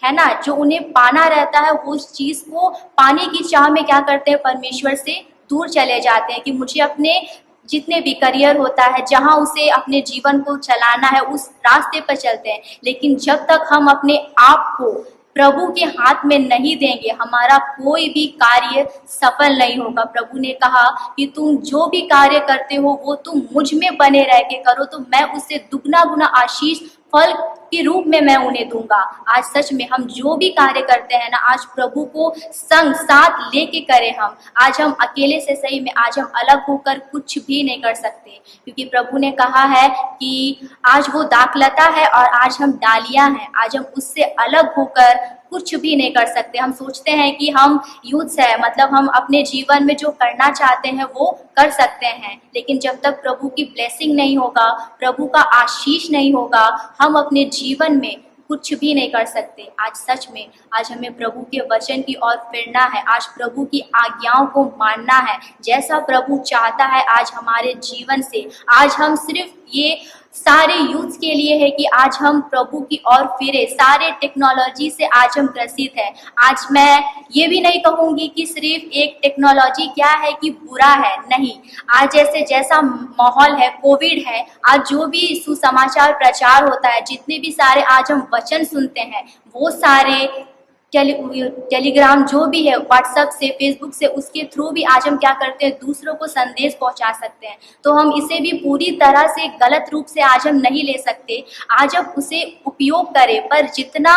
है ना, जो उन्हें पाना रहता है, वो उस चीज को पाने की चाह में क्या करते हैं, परमेश्वर से दूर चले जाते हैं कि मुझे अपने जितने भी करियर होता है, जहां उसे अपने जीवन को चलाना है, उस रास्ते पर चलते हैं। लेकिन जब तक हम अपने आप को प्रभु के हाथ में नहीं देंगे, हमारा कोई भी कार्य सफल नहीं होगा। प्रभु ने कहा कि तुम जो भी कार्य करते हो वो तुम मुझ में बने रह के करो, तो मैं उससे दुगना गुना आशीष फल के रूप में मैं उन्हें दूंगा। आज सच में हम जो भी कार्य करते हैं ना, आज प्रभु को संग साथ लेके करें। हम आज हम अकेले से सही में आज हम अलग होकर कुछ भी नहीं कर सकते, क्योंकि प्रभु ने कहा है कि आज वो दाखलता है और आज हम डालियां हैं। आज हम उससे अलग होकर कुछ भी नहीं कर सकते। हम सोचते हैं कि हम यूथ है, मतलब हम अपने जीवन में जो करना चाहते हैं वो कर सकते हैं, लेकिन जब तक प्रभु की ब्लेसिंग नहीं होगा, प्रभु का आशीष नहीं होगा, हम अपने जीवन में कुछ भी नहीं कर सकते। आज सच में आज हमें प्रभु के वचन की ओर फिरना है, आज प्रभु की आज्ञाओं को मानना है, जैसा प्रभु चाहता है आज हमारे जीवन से। आज हम सिर्फ ये सारे यूथ के लिए है कि आज हम प्रभु की ओर फिरे। सारे टेक्नोलॉजी से आज हम ग्रसित है। आज मैं ये भी नहीं कहूंगी कि सिर्फ एक टेक्नोलॉजी क्या है कि बुरा है, नहीं। आज जैसा माहौल है, कोविड है, आज जो भी सुसमाचार प्रचार होता है, जितने भी सारे आज हम वचन सुनते हैं, वो सारे टेलीग्राम जो भी है, व्हाट्सएप से, फेसबुक से, उसके थ्रू भी आज हम क्या करते हैं, दूसरों को संदेश पहुंचा सकते हैं। तो हम इसे भी पूरी तरह से गलत रूप से आज हम नहीं ले सकते। आज हम उसे उपयोग करें, पर जितना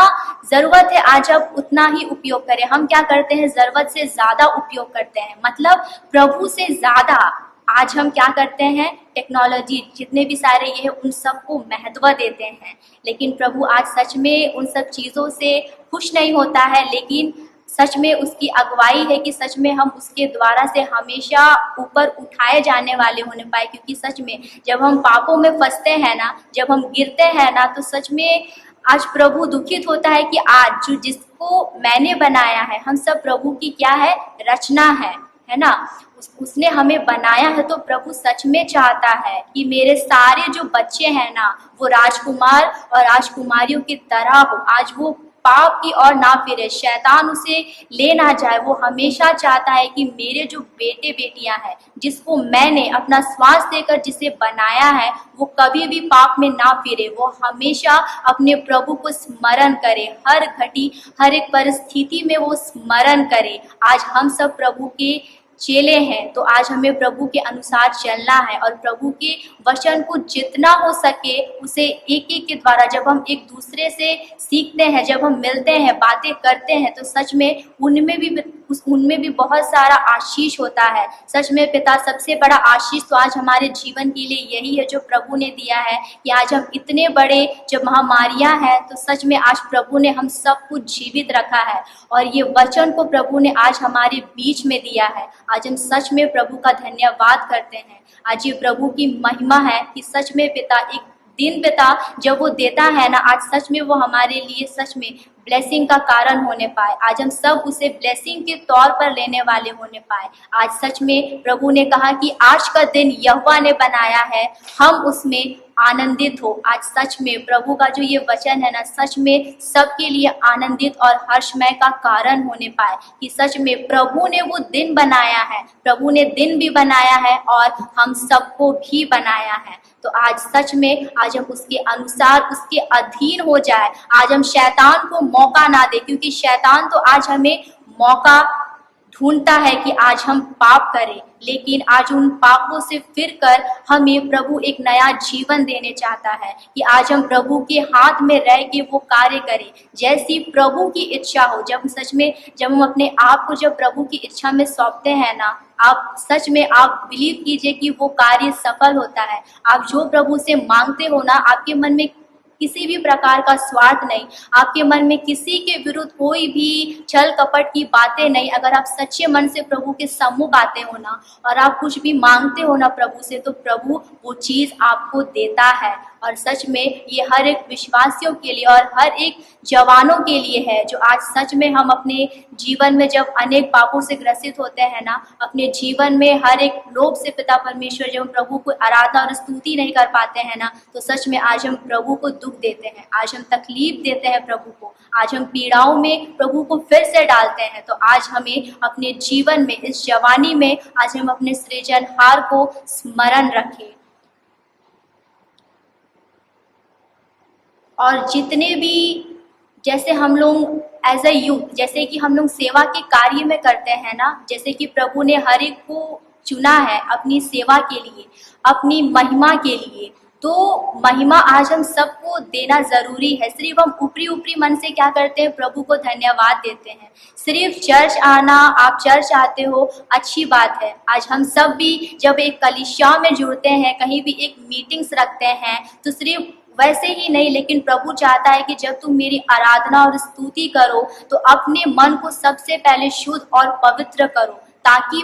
जरूरत है आज हम उतना ही उपयोग करें। हम क्या करते हैं, जरूरत से ज्यादा उपयोग करते हैं, मतलब प्रभु से ज्यादा आज हम क्या करते हैं, टेक्नोलॉजी जितने भी सारे ये है उन सबको महत्व देते हैं। लेकिन प्रभु आज सच में उन सब चीज़ों से खुश नहीं होता है, लेकिन सच में उसकी अगुवाई है कि सच में हम उसके द्वारा से हमेशा ऊपर उठाए जाने वाले होने पाए। क्योंकि सच में जब हम पापों में फंसते हैं ना, जब हम गिरते हैं ना, तो सच में आज प्रभु दुखित होता है कि आज जो जिसको मैंने बनाया है, हम सब प्रभु की क्या है, रचना है ना, उसने हमें बनाया है। तो प्रभु सच में चाहता है कि मेरे सारे जो बच्चे हैं ना, वो राजकुमार और राजकुमारियों की तरह हो। आज वो पाप की ओर ना फिरे, शैतान उसे ले ना जाए। वो हमेशा चाहता है कि मेरे जो बेटे बेटियां हैं, जिसको मैंने अपना श्वास देकर जिसे बनाया है, वो कभी भी पाप में ना फिरे। वो हमेशा अपने प्रभु को स्मरण करे, हर घड़ी हर एक परिस्थिति में वो स्मरण करे। आज हम सब प्रभु के चेले हैं, तो आज हमें प्रभु के अनुसार चलना है और प्रभु के वचन को जितना हो सके उसे एक एक के द्वारा जब हम एक दूसरे से सीखते हैं, जब हम मिलते हैं, बातें करते हैं, तो सच में उनमें भी बहुत सारा आशीष होता है। सच में पिता, सबसे बड़ा आशीष तो आज हमारे जीवन के लिए यही है जो प्रभु ने दिया है कि आज हम इतने बड़े जब महामारियां हैं तो सच में आज प्रभु ने हम सब कुछ जीवित रखा है और ये वचन को प्रभु ने आज हमारे बीच में दिया है। आज हम सच में प्रभु का धन्यवाद करते हैं। आज ये प्रभु की महिमा है कि सच में पिता एक दिन पिता जब वो देता है ना, आज सच में वो हमारे लिए सच में ब्लेसिंग का कारण होने पाए। आज हम सब उसे ब्लेसिंग के तौर पर लेने वाले होने पाए। आज सच में प्रभु ने कहा कि आज का दिन यहोवा ने बनाया है, हम उसमें आनंदित हो। आज सच में प्रभु का जो ये वचन है ना, सच में सबके लिए आनंदित और हर्षमय का कारण होने पाए कि सच में प्रभु ने वो दिन बनाया है, प्रभु ने दिन भी बनाया है और हम सबको भी बनाया है। तो आज सच में आज हम उसके अनुसार उसके अधीन हो जाए। आज हम शैतान को मौका ना दे, क्योंकि शैतान तो आज हमें मौका ढूंढता है कि आज हम पाप करें, लेकिन आज उन पापों से फिरकर हमें प्रभु एक नया जीवन देने चाहता है कि आज हम प्रभु के हाथ में रह के वो कार्य करें जैसी प्रभु की इच्छा हो। जब सच में जब हम अपने आप को जब प्रभु की इच्छा में सौंपते हैं ना, आप सच में आप बिलीव कीजिए कि वो कार्य सफल होता है। आप जो प्रभु से मांगते हो ना, आपके मन में किसी भी प्रकार का स्वार्थ नहीं, आपके मन में किसी के विरुद्ध कोई भी छल कपट की बातें नहीं। अगर आप सच्चे मन से प्रभु के सम्मुख आते हो ना और आप कुछ भी मांगते हो ना प्रभु से, तो प्रभु वो चीज आपको देता है। और सच में ये हर एक विश्वासियों के लिए और हर एक जवानों के लिए है जो आज सच में हम अपने जीवन में जब अनेक पापों से ग्रसित होते हैं ना, अपने जीवन में हर एक लोग से पिता परमेश्वर जब हम प्रभु को आराधना और स्तुति नहीं कर पाते हैं ना, तो सच में आज हम प्रभु को दुख देते हैं, आज हम तकलीफ देते हैं प्रभु को, आज हम पीड़ाओं में प्रभु को फिर से डालते हैं। तो आज हमें अपने जीवन में इस जवानी में आज हम अपने सृजनहार को स्मरण रखें और जितने भी जैसे हम लोग एज ए यूथ जैसे कि हम लोग सेवा के कार्य में करते हैं ना, जैसे कि प्रभु ने हर एक को चुना है अपनी सेवा के लिए, अपनी महिमा के लिए, तो महिमा आज हम सबको देना जरूरी है। सिर्फ हम ऊपरी मन से क्या करते हैं, प्रभु को धन्यवाद देते हैं। सिर्फ चर्च आना, आप चर्च आते हो, अच्छी बात है। आज हम सब भी जब एक कलीसिया में जुड़ते हैं, कहीं भी एक मीटिंग्स रखते हैं, तो सिर्फ वैसे ही नहीं, लेकिन प्रभु चाहता है कि जब तुम मेरी आराधना और स्तुति करो तो अपने मन को सबसे पहले शुद्ध और पवित्र करो, ताकि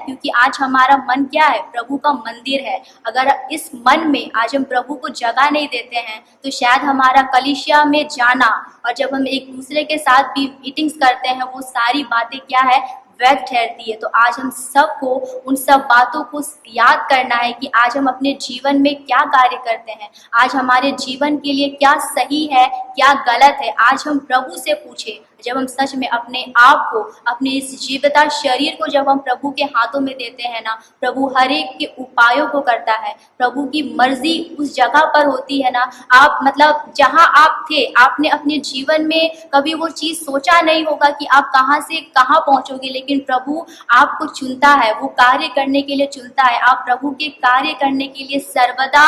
क्योंकि आज हमारा मन क्या है, प्रभु का मंदिर है। अगर इस मन में आज हम प्रभु को जगह नहीं देते हैं तो शायद हमारा कलीसिया में जाना और जब हम एक दूसरे के साथ भी मीटिंग्स करते हैं, वो सारी बातें क्या है, व्यर्थ ठहरती है। तो आज हम सबको उन सब बातों को याद करना है कि आज हम अपने जीवन में क्या कार्य करते हैं, आज हमारे जीवन के लिए क्या सही है, क्या गलत है। आज हम प्रभु से पूछे, जब हम सच में अपने आप को, अपने इस जीविता शरीर को जब हम प्रभु के हाथों में देते हैं ना, प्रभु हर एक के उपायों को करता है। प्रभु की मर्जी उस जगह पर होती है ना, आप मतलब जहां आप थे, आपने अपने जीवन में कभी वो चीज सोचा नहीं होगा कि आप कहां से कहां पहुंचोगे, लेकिन प्रभु आपको चुनता है, वो कार्य करने के लिए चुनता है। आप प्रभु के कार्य करने के लिए सर्वदा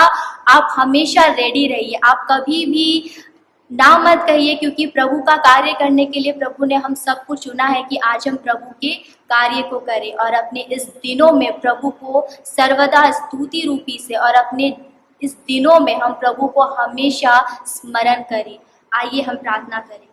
आप हमेशा रेडी रहिए, आप कभी भी ना मत कहिए, क्योंकि प्रभु का कार्य करने के लिए प्रभु ने हम सबको चुना है कि आज हम प्रभु के कार्य को करें और अपने इस दिनों में प्रभु को सर्वदा स्तुति रूपी से और अपने इस दिनों में हम प्रभु को हमेशा स्मरण करें। आइए हम प्रार्थना करें।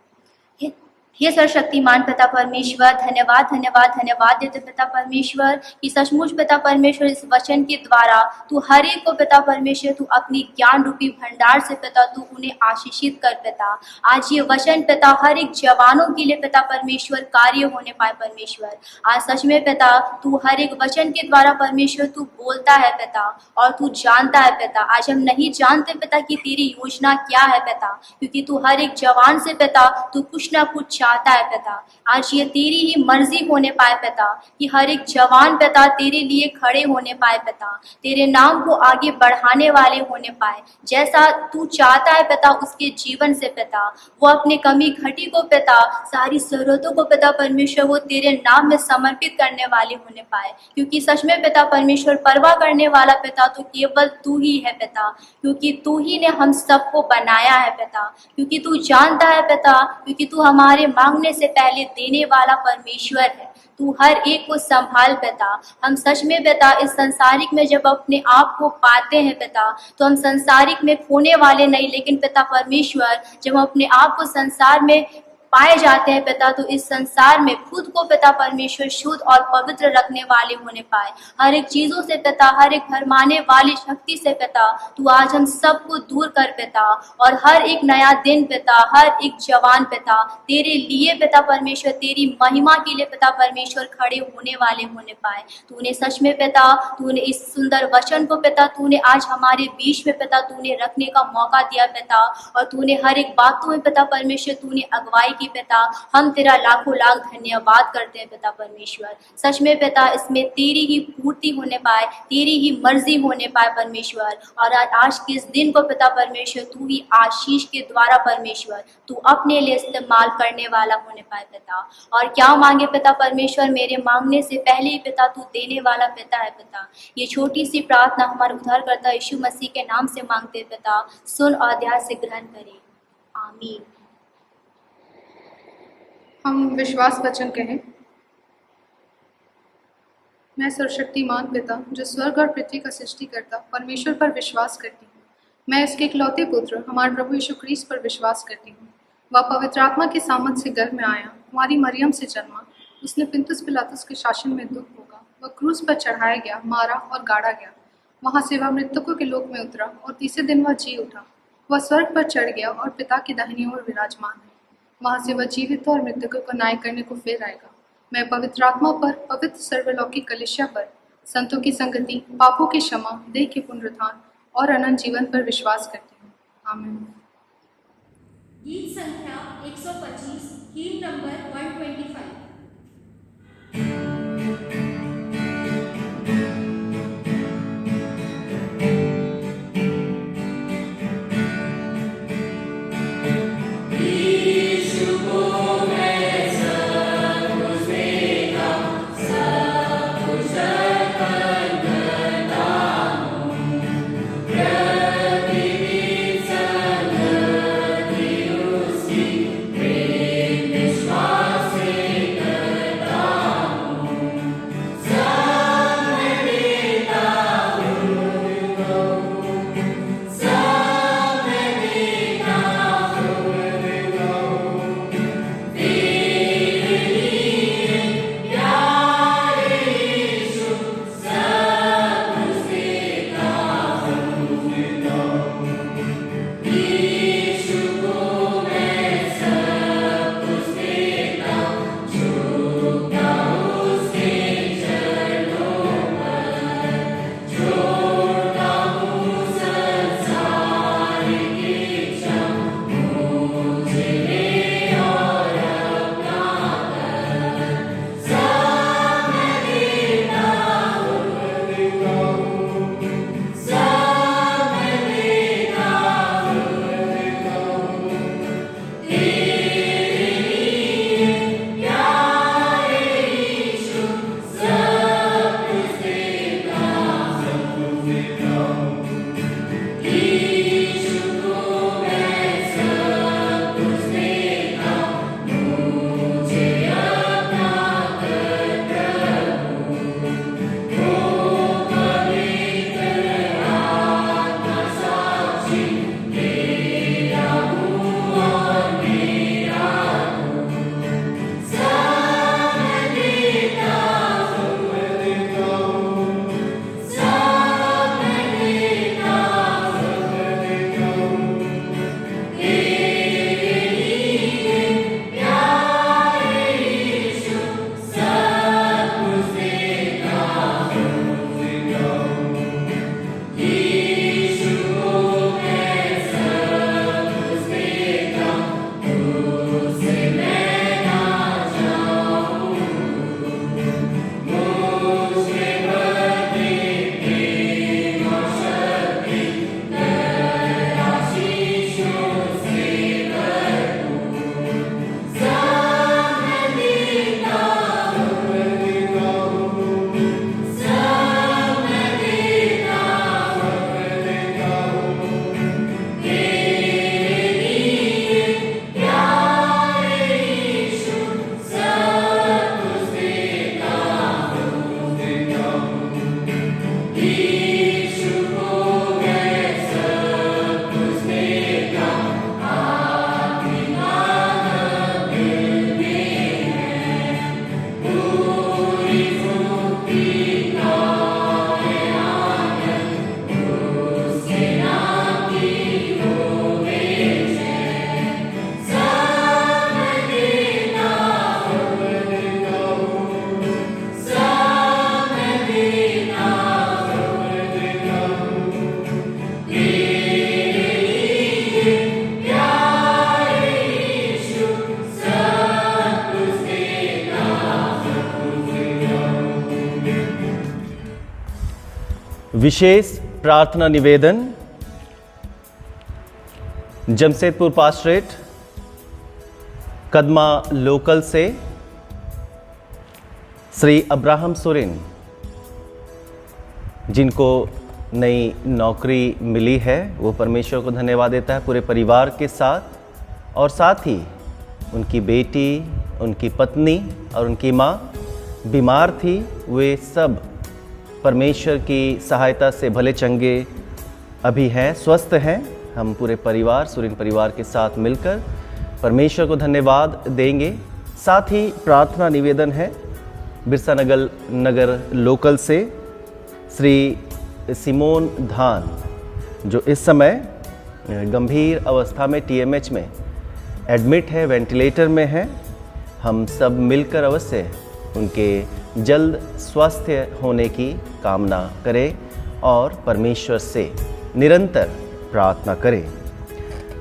हे सर्वशक्तिमान पिता परमेश्वर, धन्यवाद धन्यवाद धन्यवाद देते पिता परमेश्वर कि सचमुच पिता परमेश्वर इस वचन के द्वारा तू हर एक को पिता परमेश्वर तू अपनी ज्ञान रूपी भंडार से पिता तू उन्हें आशीषित कर पिता। आज ये वचन पिता हर एक जवानों के लिए पिता परमेश्वर कार्य होने पाए परमेश्वर। आज सच में पिता तू हर एक वचन के द्वारा परमेश्वर तू बोलता है पिता और तू जानता है पिता। आज हम नहीं जानते पिता कि तेरी योजना क्या है पिता, क्योंकि तू हर एक जवान से पिता तू कुछ ना कुछ चाहता है पिता। आज ये तेरी ही मर्जी होने पाए पिता कि हर एक जवान पिता तेरे लिए खड़े होने पाए पिता, तेरे नाम को आगे बढ़ाने वाले होने पाए। जैसा तू चाहता है पिता उसके जीवन से पिता, वो अपने कमी घटी को पिता, सारी जरूरतों को पिता परमेश्वर वो तेरे नाम में समर्पित करने वाले होने पाए। क्योंकि सच में पिता परमेश्वर परवाह करने वाला पिता तो केवल तू ही है पिता, क्योंकि तू ही ने हम सबको बनाया है पिता, क्योंकि तू जानता है पिता, क्योंकि तू हमारे मांगने से पहले देने वाला परमेश्वर है। तू हर एक को संभाल पिता। हम सच में पिता इस संसारिक में जब अपने आप को पाते हैं पिता, तो हम संसारिक में खोने वाले नहीं, लेकिन पिता परमेश्वर जब हम अपने आप को संसार में पाए जाते हैं पिता, तो इस संसार में खुद को पिता परमेश्वर शुद्ध और पवित्र रखने वाले होने पाए। हर एक चीजों से पिता, हर एक भरमाने वाली शक्ति से पिता, तू आज हम सबको दूर कर पिता, और हर एक नया दिन पिता, हर एक जवान पिता तेरे लिए पिता परमेश्वर, तेरी महिमा के लिए पिता परमेश्वर खड़े होने वाले होने पाए। तूने सच में पिता, तूने इस सुंदर वचन को पिता, तूने आज हमारे बीच में पिता तूने रखने का मौका दिया पिता, और तूने हर एक बातों में पिता परमेश्वर तूने अगुवाई की पिता। हम तेरा लाखों लाख धन्यवाद करते हैं पिता परमेश्वर। सच में पिता इसमें तेरी ही पूर्ति होने पाए, तेरी ही मर्जी होने पाए परमेश्वर। और आज के इस दिन को पिता परमेश्वर तू ही आशीष के द्वारा परमेश्वर तू अपने लिए इस्तेमाल करने वाला होने पाए पिता। और क्या मांगे पिता परमेश्वर, मेरे मांगने से पहले ही पिता तू देने वाला पिता है पिता। ये छोटी सी प्रार्थना हमारे उद्धारकर्ता यीशु मसीह के नाम से मांगते हैं पिता, सुन और ध्यान से ग्रहण करें, आमीन। हम विश्वास वचन कहें। मैं सर्वशक्तिमान पिता जो स्वर्ग और पृथ्वी का सृष्टि करता परमेश्वर पर विश्वास करती हूँ। मैं इसके इकलौते पुत्र हमारे प्रभु यीशु ख्रीस्त पर विश्वास करती हूँ। वह पवित्र आत्मा की सामर्थ से गर्भ में आया, हमारी मरियम से जन्मा, उसने पिलातुस पिलातुस के शासन में दुख भोगा, वह क्रूस पर चढ़ाया गया, मारा और गाड़ा गया। वहाँ से वह मृतकों के लोक में उतरा और तीसरे दिन वह जी उठा। वह स्वर्ग पर चढ़ गया और पिता की दाहिनी ओर विराजमान है। वहाँ से वह जीवित और मृतकों को न्याय करने को फिर आएगा। मैं पवित्र आत्मा पर, पवित्र सर्वलौकिक कलीसिया पर, संतों की संगति, पापों की क्षमा, देह के पुनरुत्थान और अनंत जीवन पर विश्वास करती हूँ। आमीन। गीत संख्या 125, गीत नंबर 125। विश्वास से करता विशेष प्रार्थना निवेदन जमशेदपुर पास्ट्रेट कदमा लोकल से श्री अब्राहम सोरेन, जिनको नई नौकरी मिली है, वो परमेश्वर को धन्यवाद देता है पूरे परिवार के साथ, और साथ ही उनकी बेटी, उनकी पत्नी और उनकी माँ बीमार थी। वे सब परमेश्वर की सहायता से भले चंगे अभी हैं, स्वस्थ हैं। हम पूरे परिवार, सोरेन परिवार के साथ मिलकर परमेश्वर को धन्यवाद देंगे। साथ ही प्रार्थना निवेदन है बिरसा नगर लोकल से श्री सिमोन धान, जो इस समय गंभीर अवस्था में TMH में एडमिट है, वेंटिलेटर में है। हम सब मिलकर अवश्य उनके जल्द स्वास्थ्य होने की कामना करें और परमेश्वर से निरंतर प्रार्थना करें।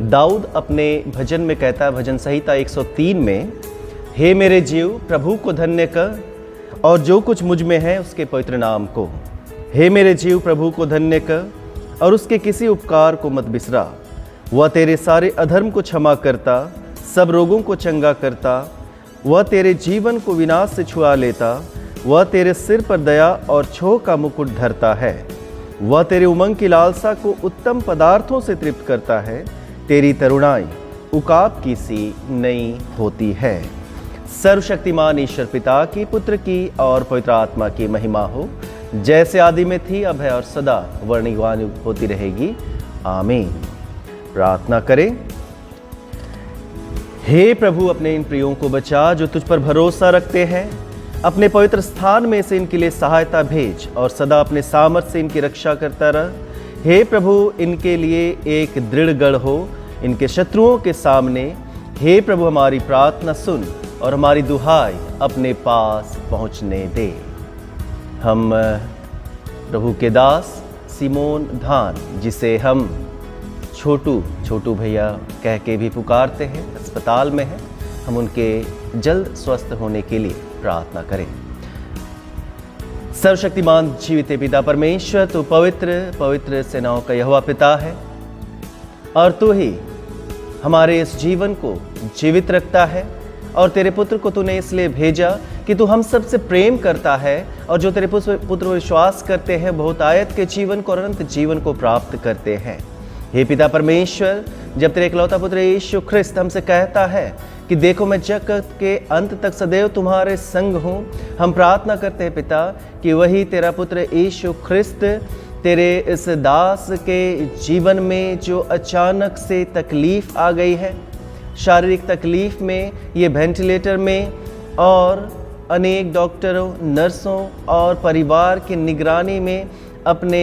दाऊद अपने भजन में कहता है, भजन संहिता 103 में, हे मेरे जीव प्रभु को धन्य कर और जो कुछ मुझ में है उसके पवित्र नाम को। हे मेरे जीव प्रभु को धन्य कर और उसके किसी उपकार को मत बिसरा। वह तेरे सारे अधर्म को क्षमा करता, सब रोगों को चंगा करता। वह तेरे जीवन को विनाश से छुड़ा लेता। वह तेरे सिर पर दया और छोह का मुकुट धरता है। वह तेरे उमंग की लालसा को उत्तम पदार्थों से तृप्त करता है। तेरी तरुणाई उकाब की सी नई होती है। सर्वशक्तिमान ईश्वर पिता की, पुत्र की और पवित्र आत्मा की महिमा हो, जैसे आदि में थी, अब है और सदा वर्णिवान होती रहेगी। आमीन। प्रार्थना करें। हे प्रभु, अपने इन प्रियों को बचा जो तुझ पर भरोसा रखते हैं। अपने पवित्र स्थान में से इनके लिए सहायता भेज और सदा अपने सामर्थ्य से इनकी रक्षा करता रह। हे प्रभु, इनके लिए एक दृढ़ गढ़ हो इनके शत्रुओं के सामने। हे प्रभु, हमारी प्रार्थना सुन और हमारी दुहाई अपने पास पहुंचने दे। हम प्रभु के दास सिमोन धान, जिसे हम छोटू भैया कह के भी पुकारते हैं, अस्पताल में है, हम उनके जल्द स्वस्थ होने के लिए प्रार्थना करें। सर्वशक्तिमान जीवित पिता परमेश्वर, तू पवित्र सेनाओं का यहोवा पिता है और तू ही हमारे इस जीवन को जीवित रखता है। और तेरे पुत्र को तूने इसलिए भेजा कि तू हम सब से प्रेम करता है, और जो तेरे पुत्र विश्वास करते हैं बहुतायत के जीवन को और अनंत जीवन को प्राप्त करते हैं। हे पिता परमेश्वर, जब तेरे इकलौता पुत्र यीशु ख्रिस्त हमसे कहता है कि देखो मैं जगत के अंत तक सदैव तुम्हारे संग हूँ, हम प्रार्थना करते हैं पिता कि वही तेरा पुत्र यीशु ख्रिस्त तेरे इस दास के जीवन में जो अचानक से तकलीफ आ गई है, शारीरिक तकलीफ में, ये वेंटिलेटर में और अनेक डॉक्टरों, नर्सों और परिवार की निगरानी में अपने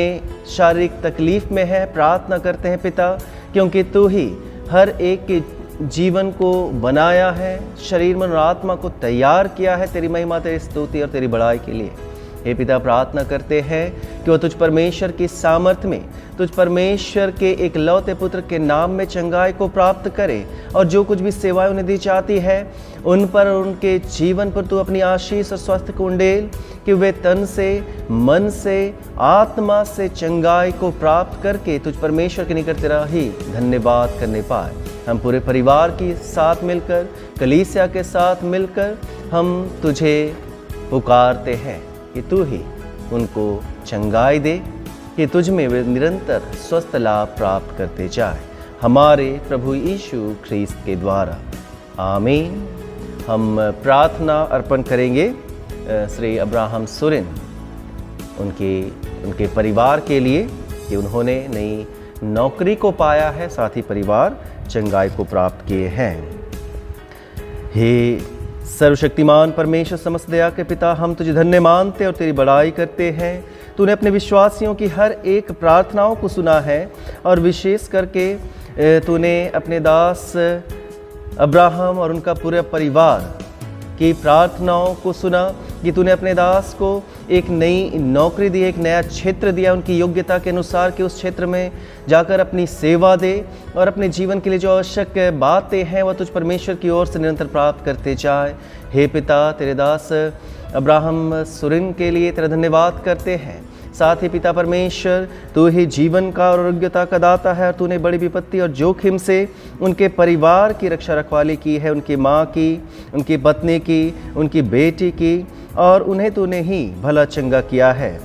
शारीरिक तकलीफ में है, प्रार्थना करते हैं पिता, क्योंकि तू ही हर एक के जीवन को बनाया है, शरीर मन और आत्मा को तैयार किया है तेरी महिमा, तेरी स्तुति और तेरी बड़ाई के लिए। हे पिता, प्रार्थना करते हैं कि वह तुझ परमेश्वर की सामर्थ्य में, तुझ परमेश्वर के एकलौते पुत्र के नाम में चंगाई को प्राप्त करे, और जो कुछ भी सेवाएं उन्हें दी जाती है उन पर और उनके जीवन पर तू अपनी आशीष और स्वास्थ्य को उंडेल, कि वे तन से, मन से, आत्मा से चंगाई को प्राप्त करके तुझ परमेश्वर के निकट तेरा ही धन्यवाद करने पाए। हम पूरे परिवार के साथ मिलकर, कलीसिया के साथ मिलकर हम तुझे पुकारते हैं कि तू ही उनको चंगाई दे, कि तुझ में वे निरंतर स्वस्थ लाभ प्राप्त करते जाए, हमारे प्रभु यीशु ख्रीस्त के द्वारा। आमीन। हम प्रार्थना अर्पण करेंगे श्री अब्राहम सोरेन, उनके परिवार के लिए, कि उन्होंने नई नौकरी को पाया है, साथ ही परिवार चंगाई को प्राप्त किए हैं। हे सर्वशक्तिमान परमेश्वर, समस्त दया के पिता, हम तुझे धन्य मानते और तेरी बड़ाई करते हैं। तूने अपने विश्वासियों की हर एक प्रार्थनाओं को सुना है, और विशेष करके तूने अपने दास अब्राहम और उनका पूरा परिवार की प्रार्थनाओं को सुना, कि तूने अपने दास को एक नई नौकरी दी, एक नया क्षेत्र दिया उनकी योग्यता के अनुसार, कि उस क्षेत्र में जाकर अपनी सेवा दे और अपने जीवन के लिए जो आवश्यक बातें हैं वह तुझ परमेश्वर की ओर से निरंतर प्राप्त करते जाए। हे पिता, तेरे दास अब्राहम सोरेन के लिए तेरा धन्यवाद करते हैं साथ ही पिता परमेश्वर, तू ही जीवन का और आरोग्यता का दाता है और तूने बड़ी विपत्ति और जोखिम से उनके परिवार की रक्षा रखवाली की है, उनकी माँ की, उनकी पत्नी की, उनकी बेटी की, और उन्हें तूने ही भला चंगा किया है।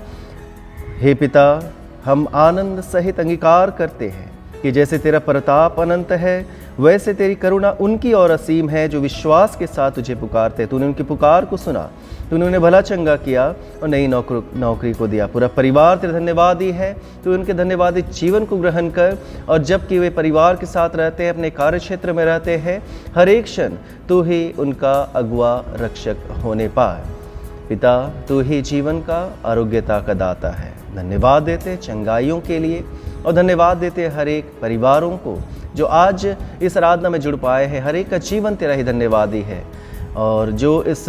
हे पिता, हम आनंद सहित अंगीकार करते हैं कि जैसे तेरा प्रताप अनंत है, वैसे तेरी करुणा उनकी और असीम है जो विश्वास के साथ तुझे पुकारते। तूने उनकी पुकार को सुना, तूने उन्हें भला चंगा किया और नई नौकरी को दिया। पूरा परिवार तेरे धन्यवादी है। तू उनके धन्यवादी जीवन को ग्रहण कर, और जबकि वे परिवार के साथ रहते हैं, अपने कार्य क्षेत्र में रहते हैं, हर एक क्षण तू ही उनका अगुआ रक्षक होने पाए। पिता, तू ही जीवन का, आरोग्यता का दाता है। धन्यवाद देते चंगाइयों के लिए, और धन्यवाद देते हर एक परिवारों को जो आज इस आराधना में जुड़ पाए हैं। हर एक का जीवन तेरा ही धन्यवादी है, और जो इस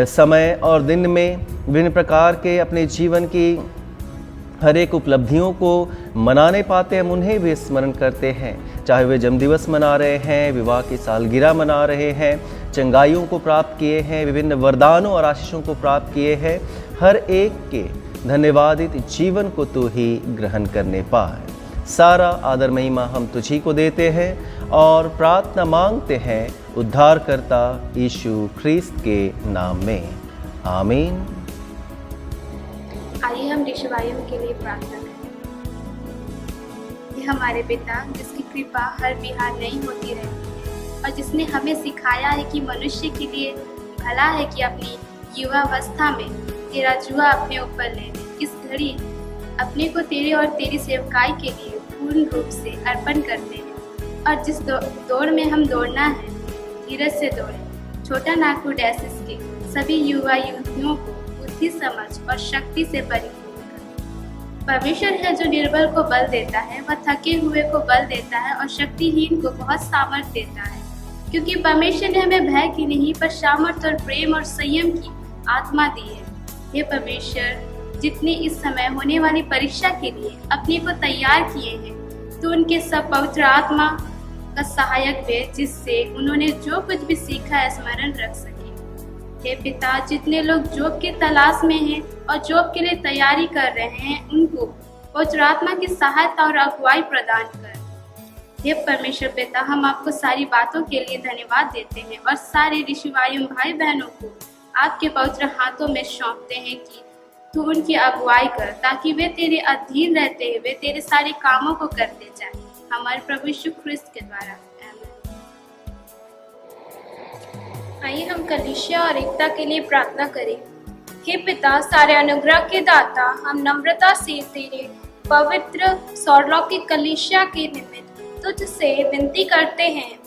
समय और दिन में विभिन्न प्रकार के अपने जीवन की हर एक उपलब्धियों को मनाने पाते हैं, हम उन्हें भी स्मरण करते हैं। चाहे वे जन्मदिवस मना रहे हैं, विवाह की सालगिरह मना रहे हैं, चंगाइयों को प्राप्त किए हैं, विभिन्न वरदानों और आशीषों को प्राप्त किए हैं, हर एक के धन्यवादित जीवन को तू ही ग्रहण करने पाए। सारा आदर महिमा हम तुझी को देते हैं और प्रार्थना मांगते हैं उद्धारकर्ता यीशु ख्रीस्त के नाम में, आमीन। आइए हम ऋषिवायों के लिए प्रार्थना करें। ये हमारे पिता, जिसकी कृपा हर बिहार नहीं होती रहती है, और जिसने हमें सिखाया है कि मनुष्य के लिए भला है कि अपनी युवावस्था में तेरा जुआ अपने ऊपर ले ले। इस घड़ी अपने को तेरे और तेरी सेवकाई के लिए पूर्ण रूप से अर्पण करते हैं, और जिस दौड़ में हम दौड़ना है, धीरज से दौड़ें। छोटा नागपुर डायसिस के सभी युवा युवतियों को बुद्धि, समझ और शक्ति से परिपूर्ण करें। परमेश्वर है जो निर्बल को बल देता है, वह थके हुए को बल देता है और शक्तिहीन को बहुत सामर्थ्य देता है। क्योंकि परमेश्वर ने हमें भय की नहीं, पर सामर्थ्य और प्रेम और संयम की आत्मा दी है। हे परमेश्वर, जितने इस समय होने वाली परीक्षा के लिए अपने को तैयार किए हैं, तो उनके सब पवित्र आत्मा का सहायक भेज, जिससे उन्होंने जो कुछ भी सीखा है स्मरण रख सके। हे पिता, जितने लोग जॉब की तलाश में हैं और जॉब के लिए तैयारी कर रहे हैं, उनको पवित्र आत्मा की सहायता और अगुवाई प्रदान कर। हे परमेश्वर पिता, हम आपको सारी बातों के लिए धन्यवाद देते हैं और सारे ऋषिवायु भाई बहनों को आपके पवित्र हाथों में सौंपते हैं कि तू उनकी अगुवाई कर, ताकि वे तेरे अधीन रहते हुए तेरे सारे कामों को करते जाए, हमारे प्रभु यीशु ख्रिस्त के द्वारा। आइए हम कलीसिया और एकता के लिए प्रार्थना करें। हे पिता, सारे अनुग्रह के दाता, हम नम्रता से तेरे पवित्र सौरलौकिक कलीसिया के निमित्त तुझसे विनती करते हैं,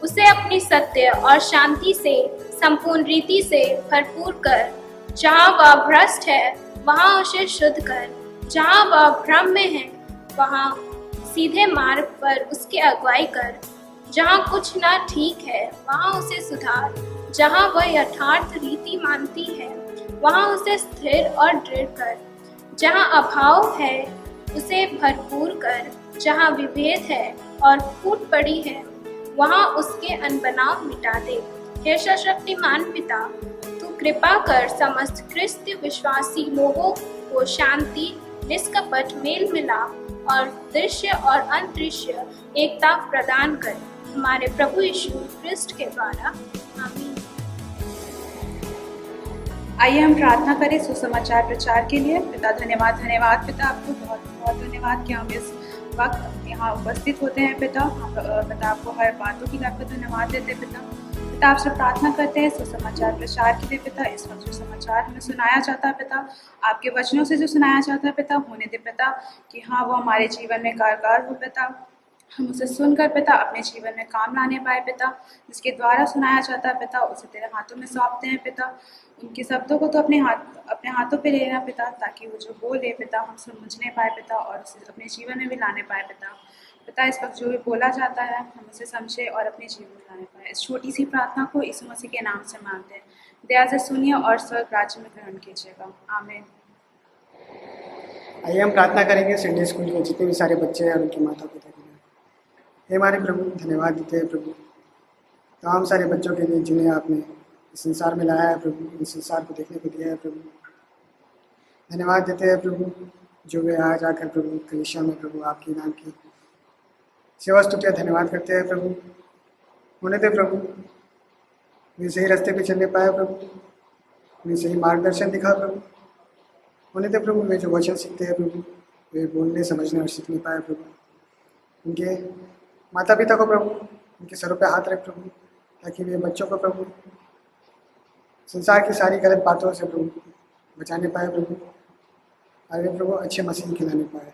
उसे अपनी सत्य और शांति से संपूर्ण रीति से भरपूर कर। जहाँ वह भ्रष्ट है वहाँ उसे शुद्ध कर, जहाँ वह भ्रम में है वहाँ सीधे मार्ग पर उसकी अगुवाई कर। जहाँ कुछ ना ठीक है वहाँ उसे सुधार, जहाँ वह यथार्थ रीति मानती है वहाँ उसे स्थिर और दृढ़ कर। जहाँ अभाव है उसे भरपूर कर, जहाँ विभेद है और फूट पड़ी है वहाँ उसके अनबनाव मिटा दे। हे सर्वशक्तिमान पिता, तू कृपा कर समस्त क्रिस्ती विश्वासी लोगों को शांति, निष्कपट मेल मिलाप और दृश्य और अंतरिक्ष एकता प्रदान कर, हमारे प्रभु यीशु ख्रिस्ट के द्वारा, आमीन। आइए हम प्रार्थना करें सुसमाचार प्रचार के लिए। पिता धन्यवाद पिता, आपको बहुत बहुत धन्यवाद कि हम इस वक्त यहाँ उपस्थित होते हैं। पिता आपको हर बातों के लिए आपको धन्यवाद देते हैं। पिता आपसे प्रार्थना करते हैं सुसमाचार प्रचार के लिए। पिता इस वक्त जो समाचार हमें सुनाया जाता है पिता, आपके वचनों से जो सुनाया जाता है पिता, होने दे पिता कि हाँ वो हमारे जीवन में कारगर हो पिता। हम उसे सुनकर पिता अपने जीवन में काम लाने पाए पिता। जिसके द्वारा सुनाया जाता है पिता, उसे तेरे हाथों में सौंपते हैं पिता। उनके शब्दों को तो अपने हाथों पे लेना पिता, ताकि वो जो बोले पिता हम समझने पाए पिता और उसे अपने जीवन में भी लाने पाए पिता इस वक्त जो भी बोला जाता है हम उसे समझे और अपने जीवन में लाने पाए। इस छोटी सी प्रार्थना को यीशु मसीह के नाम से मांगते हैं। दया से सुनिए और स्वर्ग राज्य में ग्रहण कीजिएगा, आमीन। आइए हम प्रार्थना करेंगे संडे स्कूल के जितने भी सारे बच्चे हैं उनके माता पिता के लिए। हे हमारे प्रभु, धन्यवाद देते हैं प्रभु तमाम सारे बच्चों के लिए जिन्हें आपने इस संसार में लाया है प्रभु, इस संसार को देखने को दिया है प्रभु। धन्यवाद देते हैं प्रभु, जो वे आज आकर प्रभु कलीसिया में प्रभु आपके नाम की सेवा स्तुतियाँ धन्यवाद करते हैं प्रभु। होने दे प्रभु, वे सही रास्ते पे चलने पाए प्रभु, वे सही मार्गदर्शन दिखा प्रभु। होने दे प्रभु, वे जो वचन सीखते हैं प्रभु, वे बोलने समझने और सीखने पाए प्रभु। उनके माता पिता को प्रभु उनके सरों पे हाथ रख प्रभु, ताकि वे बच्चों को प्रभु संसार की सारी गलत बातों से प्रभु बचाने पाए प्रभु, और वे प्रभु अच्छे मसीह खिलाने पाए।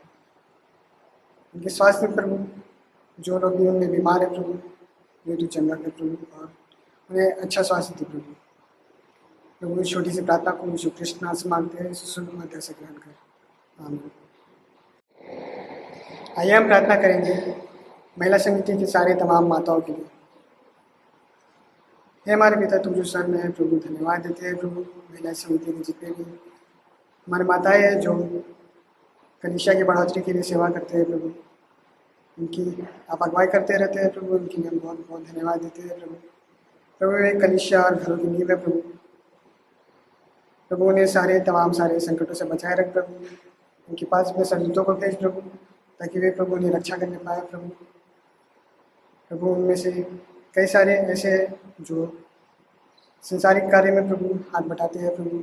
उनके स्वास्थ्य प्रभु, जो लोग भी उनमें बीमार है प्रभु, वे तू चंगा कर प्रभु, और उन्हें अच्छा स्वास्थ्य दे प्रभु। प्रभु इस छोटी सी प्रार्थना को यीशु कृष्ण नाम से मांगते हैं, सुन मध्य से ग्रहण कर, आमीन। आइए हम प्रार्थना करेंगे महिला समिति की सारे तमाम माताओं के लिए। हे हमारे पिता तुम जो स्वर्ग में है प्रभु, धन्यवाद देते हैं प्रभु महिला समिति के जितने भी हमारे माताएं हैं जो कलीसिया की बढ़ोतरी के लिए सेवा करते हैं प्रभु, उनकी आप अगुवाई करते रहते हैं प्रभु, उनके लिए हम बहुत बहुत धन्यवाद देते हैं प्रभु। प्रभु एक कलीसिया और घरों की नींव है प्रभु, प्रभु उन्हें तमाम सारे संकटों से बचाए रख प्रभु, उनके पास अपने सरदूतों को भेज प्रभु, ताकि वे प्रभु उन्हें रक्षा करने पाए प्रभु। प्रभु उनमें से कई सारे ऐसे हैं जो संसारिक कार्य में प्रभु हाथ बटाते हैं प्रभु,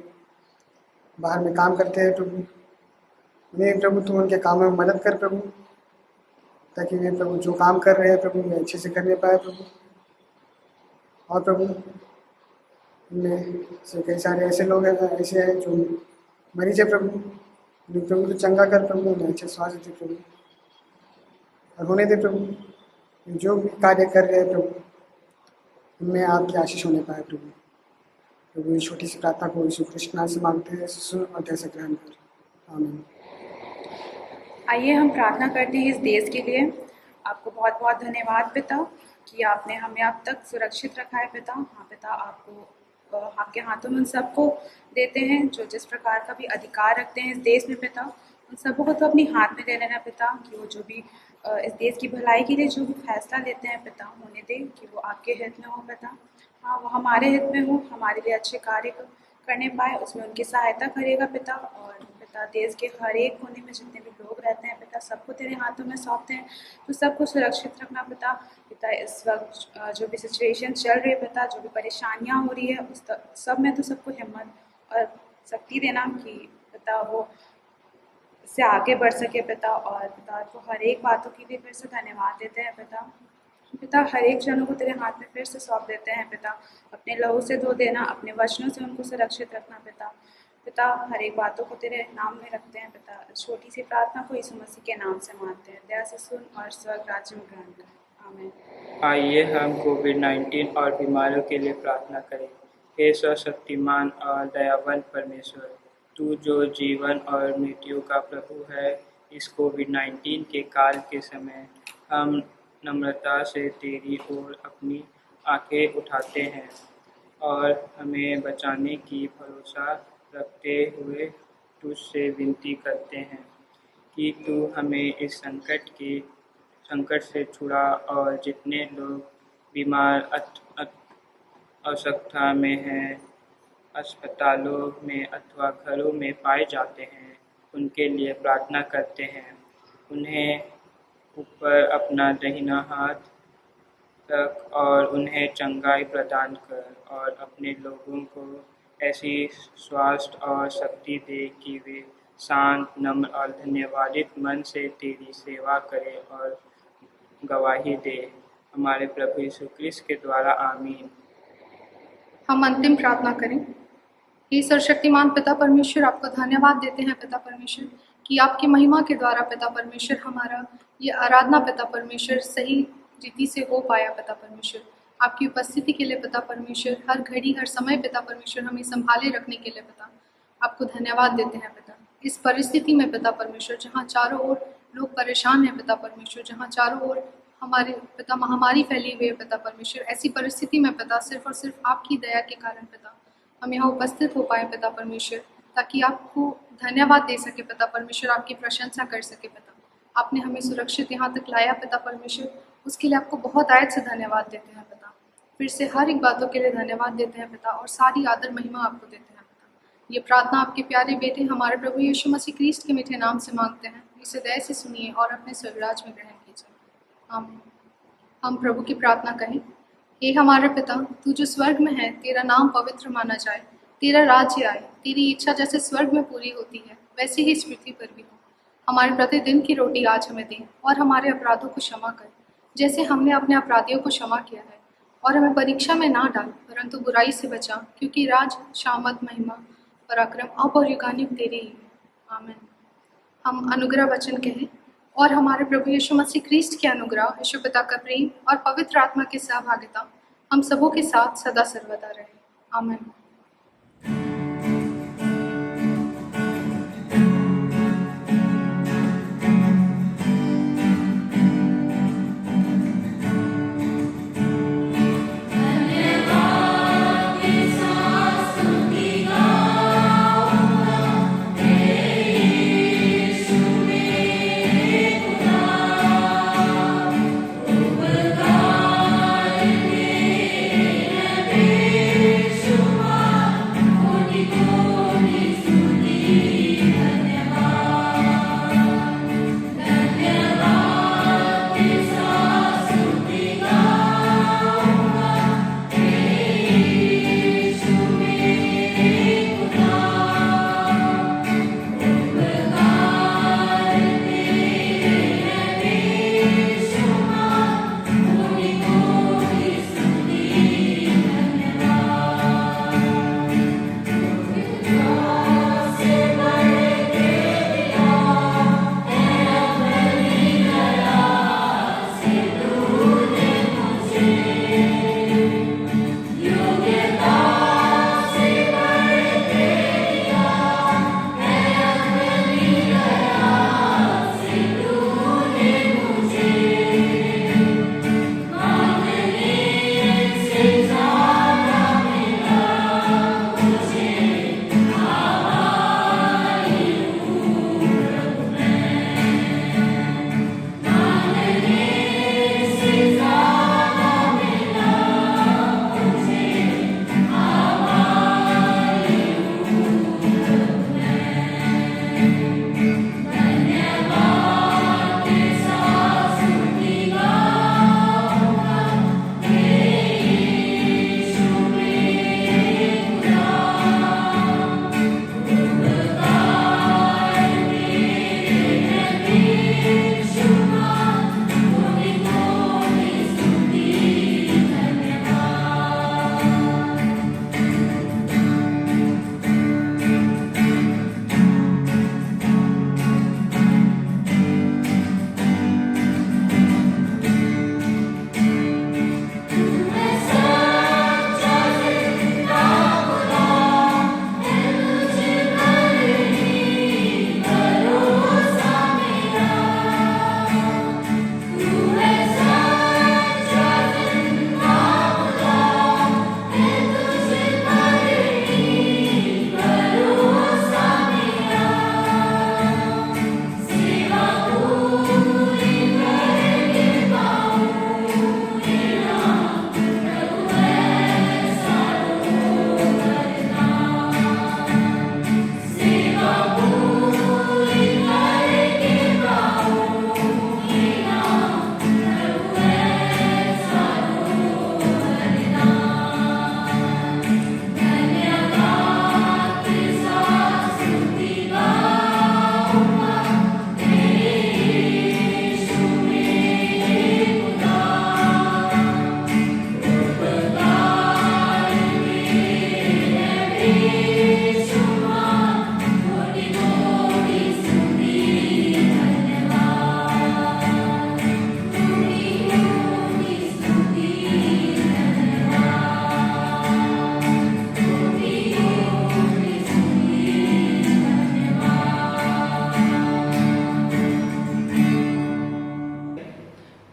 बाहर में काम करते हैं प्रभु, उन्हें प्रभु तू उनके कामों में मदद कर प्रभु, ताकि वे प्रभु जो काम कर रहे हैं प्रभु वे अच्छे से करने पाए प्रभु। और प्रभु उनमें से कई सारे ऐसे लोग हैं ऐसे हैं जो मरीज है प्रभु, उन्हें प्रभु तो चंगा कर प्रभु, उन्हें अच्छे स्वास्थ्य दे प्रभु, और होने दे प्रभु जो भी कार्य कर रहे हैं प्रभु उनमें आपकी आशीष होने पाए प्रभु। प्रभु इस छोटी सी प्रार्थना को यीशु कृष्ण नाम से मांगते हैं, सुन और दया से ग्रहण कर, आमीन। आइए हम प्रार्थना करते हैं इस देश के लिए। आपको बहुत बहुत धन्यवाद पिता कि आपने हमें अब तक सुरक्षित रखा है पिता। हाँ पिता, आपको आपके हाथों में उन सबको देते हैं जो जिस प्रकार का भी अधिकार रखते हैं इस देश में पिता, उन सबको तो अपनी हाथ में ले लेना पिता, कि वो जो भी इस देश की भलाई के लिए जो भी फैसला लेते हैं पिता, होने दें कि वो आपके हित में हो पिता। हाँ, वो हमारे हित में हो, हमारे लिए अच्छे कार्य करने पाए, उसमें उनकी सहायता करेगा पिता। और पिता देश के हर एक कोने में जितने भी लोग रहते हैं पिता, सबको तेरे हाथों में सौंपते हैं, तो सबको सुरक्षित रखना पिता। पिता इस वक्त जो भी सिचुएशन चल रही है पिता, जो भी परेशानियाँ हो रही है उस सब में तो सबको हिम्मत और शक्ति देना कि पिता वो इससे आगे बढ़ सके पिता। और पिता को हर एक बातों के लिए फिर से धन्यवाद देते हैं पिता। पिता हर एक जनों को तेरे हाथ में फिर से सौंप देते हैं पिता, अपने लहू से धो देना, अपने वचनों से उनको सुरक्षित रखना पिता। पिता हर एक बातों को तेरे नाम में रखते हैं पिता। छोटी सी प्रार्थना को यीशु मसीह के नाम से मांगते हैं, दया से सुन और स्वर्ग राज्य में ग्रहण कर, आमीन। आइए हम कोविड-19 और बीमारियों के लिए प्रार्थना करें। हे सर्वशक्तिमान और दयावान परमेश्वर, तू जो जीवन और मृत्यु का प्रभु है, इस कोविड-19 के काल के समय हम नम्रता से तेरी ओर अपनी आंखें उठाते हैं और हमें बचाने की भरोसा रखते हुए तुझसे विनती करते हैं कि तू हमें इस संकट से छुड़ा, और जितने लोग बीमार अवस्था में हैं, अस्पतालों में अथवा घरों में पाए जाते हैं, उनके लिए प्रार्थना करते हैं। उन्हें ऊपर अपना दाहिना हाथ रख और उन्हें चंगाई प्रदान कर, और अपने लोगों को ऐसी स्वास्थ्य और शक्ति दे कि वे शांत, नम्र और धन्यवादित मन से तेरी सेवा करें और गवाही दे। हमारे प्रभु यीशु क्रिस्त के द्वारा, आमीन। हम अंतिम प्रार्थना करें। हे सर्वशक्तिमान पिता परमेश्वर, आपको धन्यवाद देते हैं पिता परमेश्वर कि आपकी महिमा के द्वारा पिता परमेश्वर हमारा ये आराधना पिता परमेश्वर सही रीति से हो पाया पिता परमेश्वर। आपकी उपस्थिति के लिए पिता परमेश्वर, हर घड़ी हर समय पिता परमेश्वर हमें संभाले रखने के लिए पिता आपको धन्यवाद देते हैं पिता। इस परिस्थिति में पिता परमेश्वर जहाँ चारों ओर लोग परेशान हैं पिता परमेश्वर, जहाँ चारों ओर हमारे पिता महामारी फैली हुई है पिता परमेश्वर, ऐसी परिस्थिति में पिता सिर्फ और सिर्फ आपकी दया के कारण पिता हम यहाँ उपस्थित हो पाए पिता परमेश्वर, ताकि आपको धन्यवाद दे सके पिता परमेश्वर, आपकी प्रशंसा कर सके पिता। आपने हमें सुरक्षित यहाँ तक लाया पिता परमेश्वर, उसके लिए आपको बहुत आयत से धन्यवाद देते हैं पिता। फिर से हर एक बातों के लिए धन्यवाद देते हैं पिता, और सारी आदर महिमा आपको देते हैं पिता। ये प्रार्थना आपके प्यारे बेटे हमारे प्रभु यीशु मसीह क्रिस्ट के मीठे नाम से मांगते हैं। इसे दया से सुनिए और अपने स्वर्गराज में ग्रहण कीजिए। आमीन। हम प्रभु की प्रार्थना कहें। हे हमारे पिता, तू जो स्वर्ग में है, तेरा नाम पवित्र माना जाए, तेरा राज्य आए, तेरी इच्छा जैसे स्वर्ग में पूरी होती है वैसे ही इस पृथ्वी पर भी हो। हमारे प्रतिदिन की रोटी आज हमें दे और हमारे अपराधों को क्षमा कर जैसे हमने अपने अपराधियों को क्षमा किया है, और हमें परीक्षा में ना डाल परंतु बुराई से बचा, क्योंकि राज, शामत, महिमा, पराक्रम अब और युगानुग तेरे ही है। आमीन। हम अनुग्रह वचन कहें। और हमारे प्रभु यीशु मसीह क्रिस्ट के अनुग्रह, यीशु पिता का प्रेम और पवित्र आत्मा की सहभागिता हम सबों के साथ सदा सर्वदा रहे। आमीन।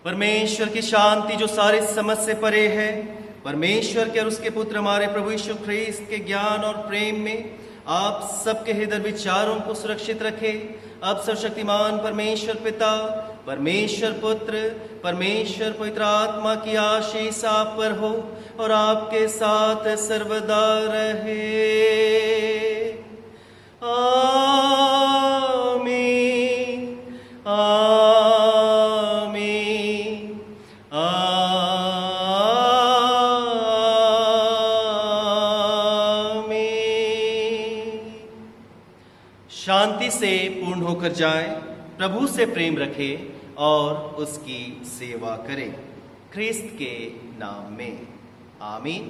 परमेश्वर की शांति जो सारे समझ से परे है, परमेश्वर के और उसके पुत्र हमारे प्रभु यीशु ख्रीस्त के ज्ञान और प्रेम में आप सबके हृदय विचारों को सुरक्षित रखे। अब सर्वशक्तिमान परमेश्वर पिता, परमेश्वर पुत्र, परमेश्वर पवित्र आत्मा की आशीष आप पर हो और आपके साथ सर्वदा रहे। आमीन, आमीन, आमीन। शांति से पूर्ण होकर जाएं, प्रभु से प्रेम रखें और उसकी सेवा करें। ख्रिस्त के नाम में आमीन।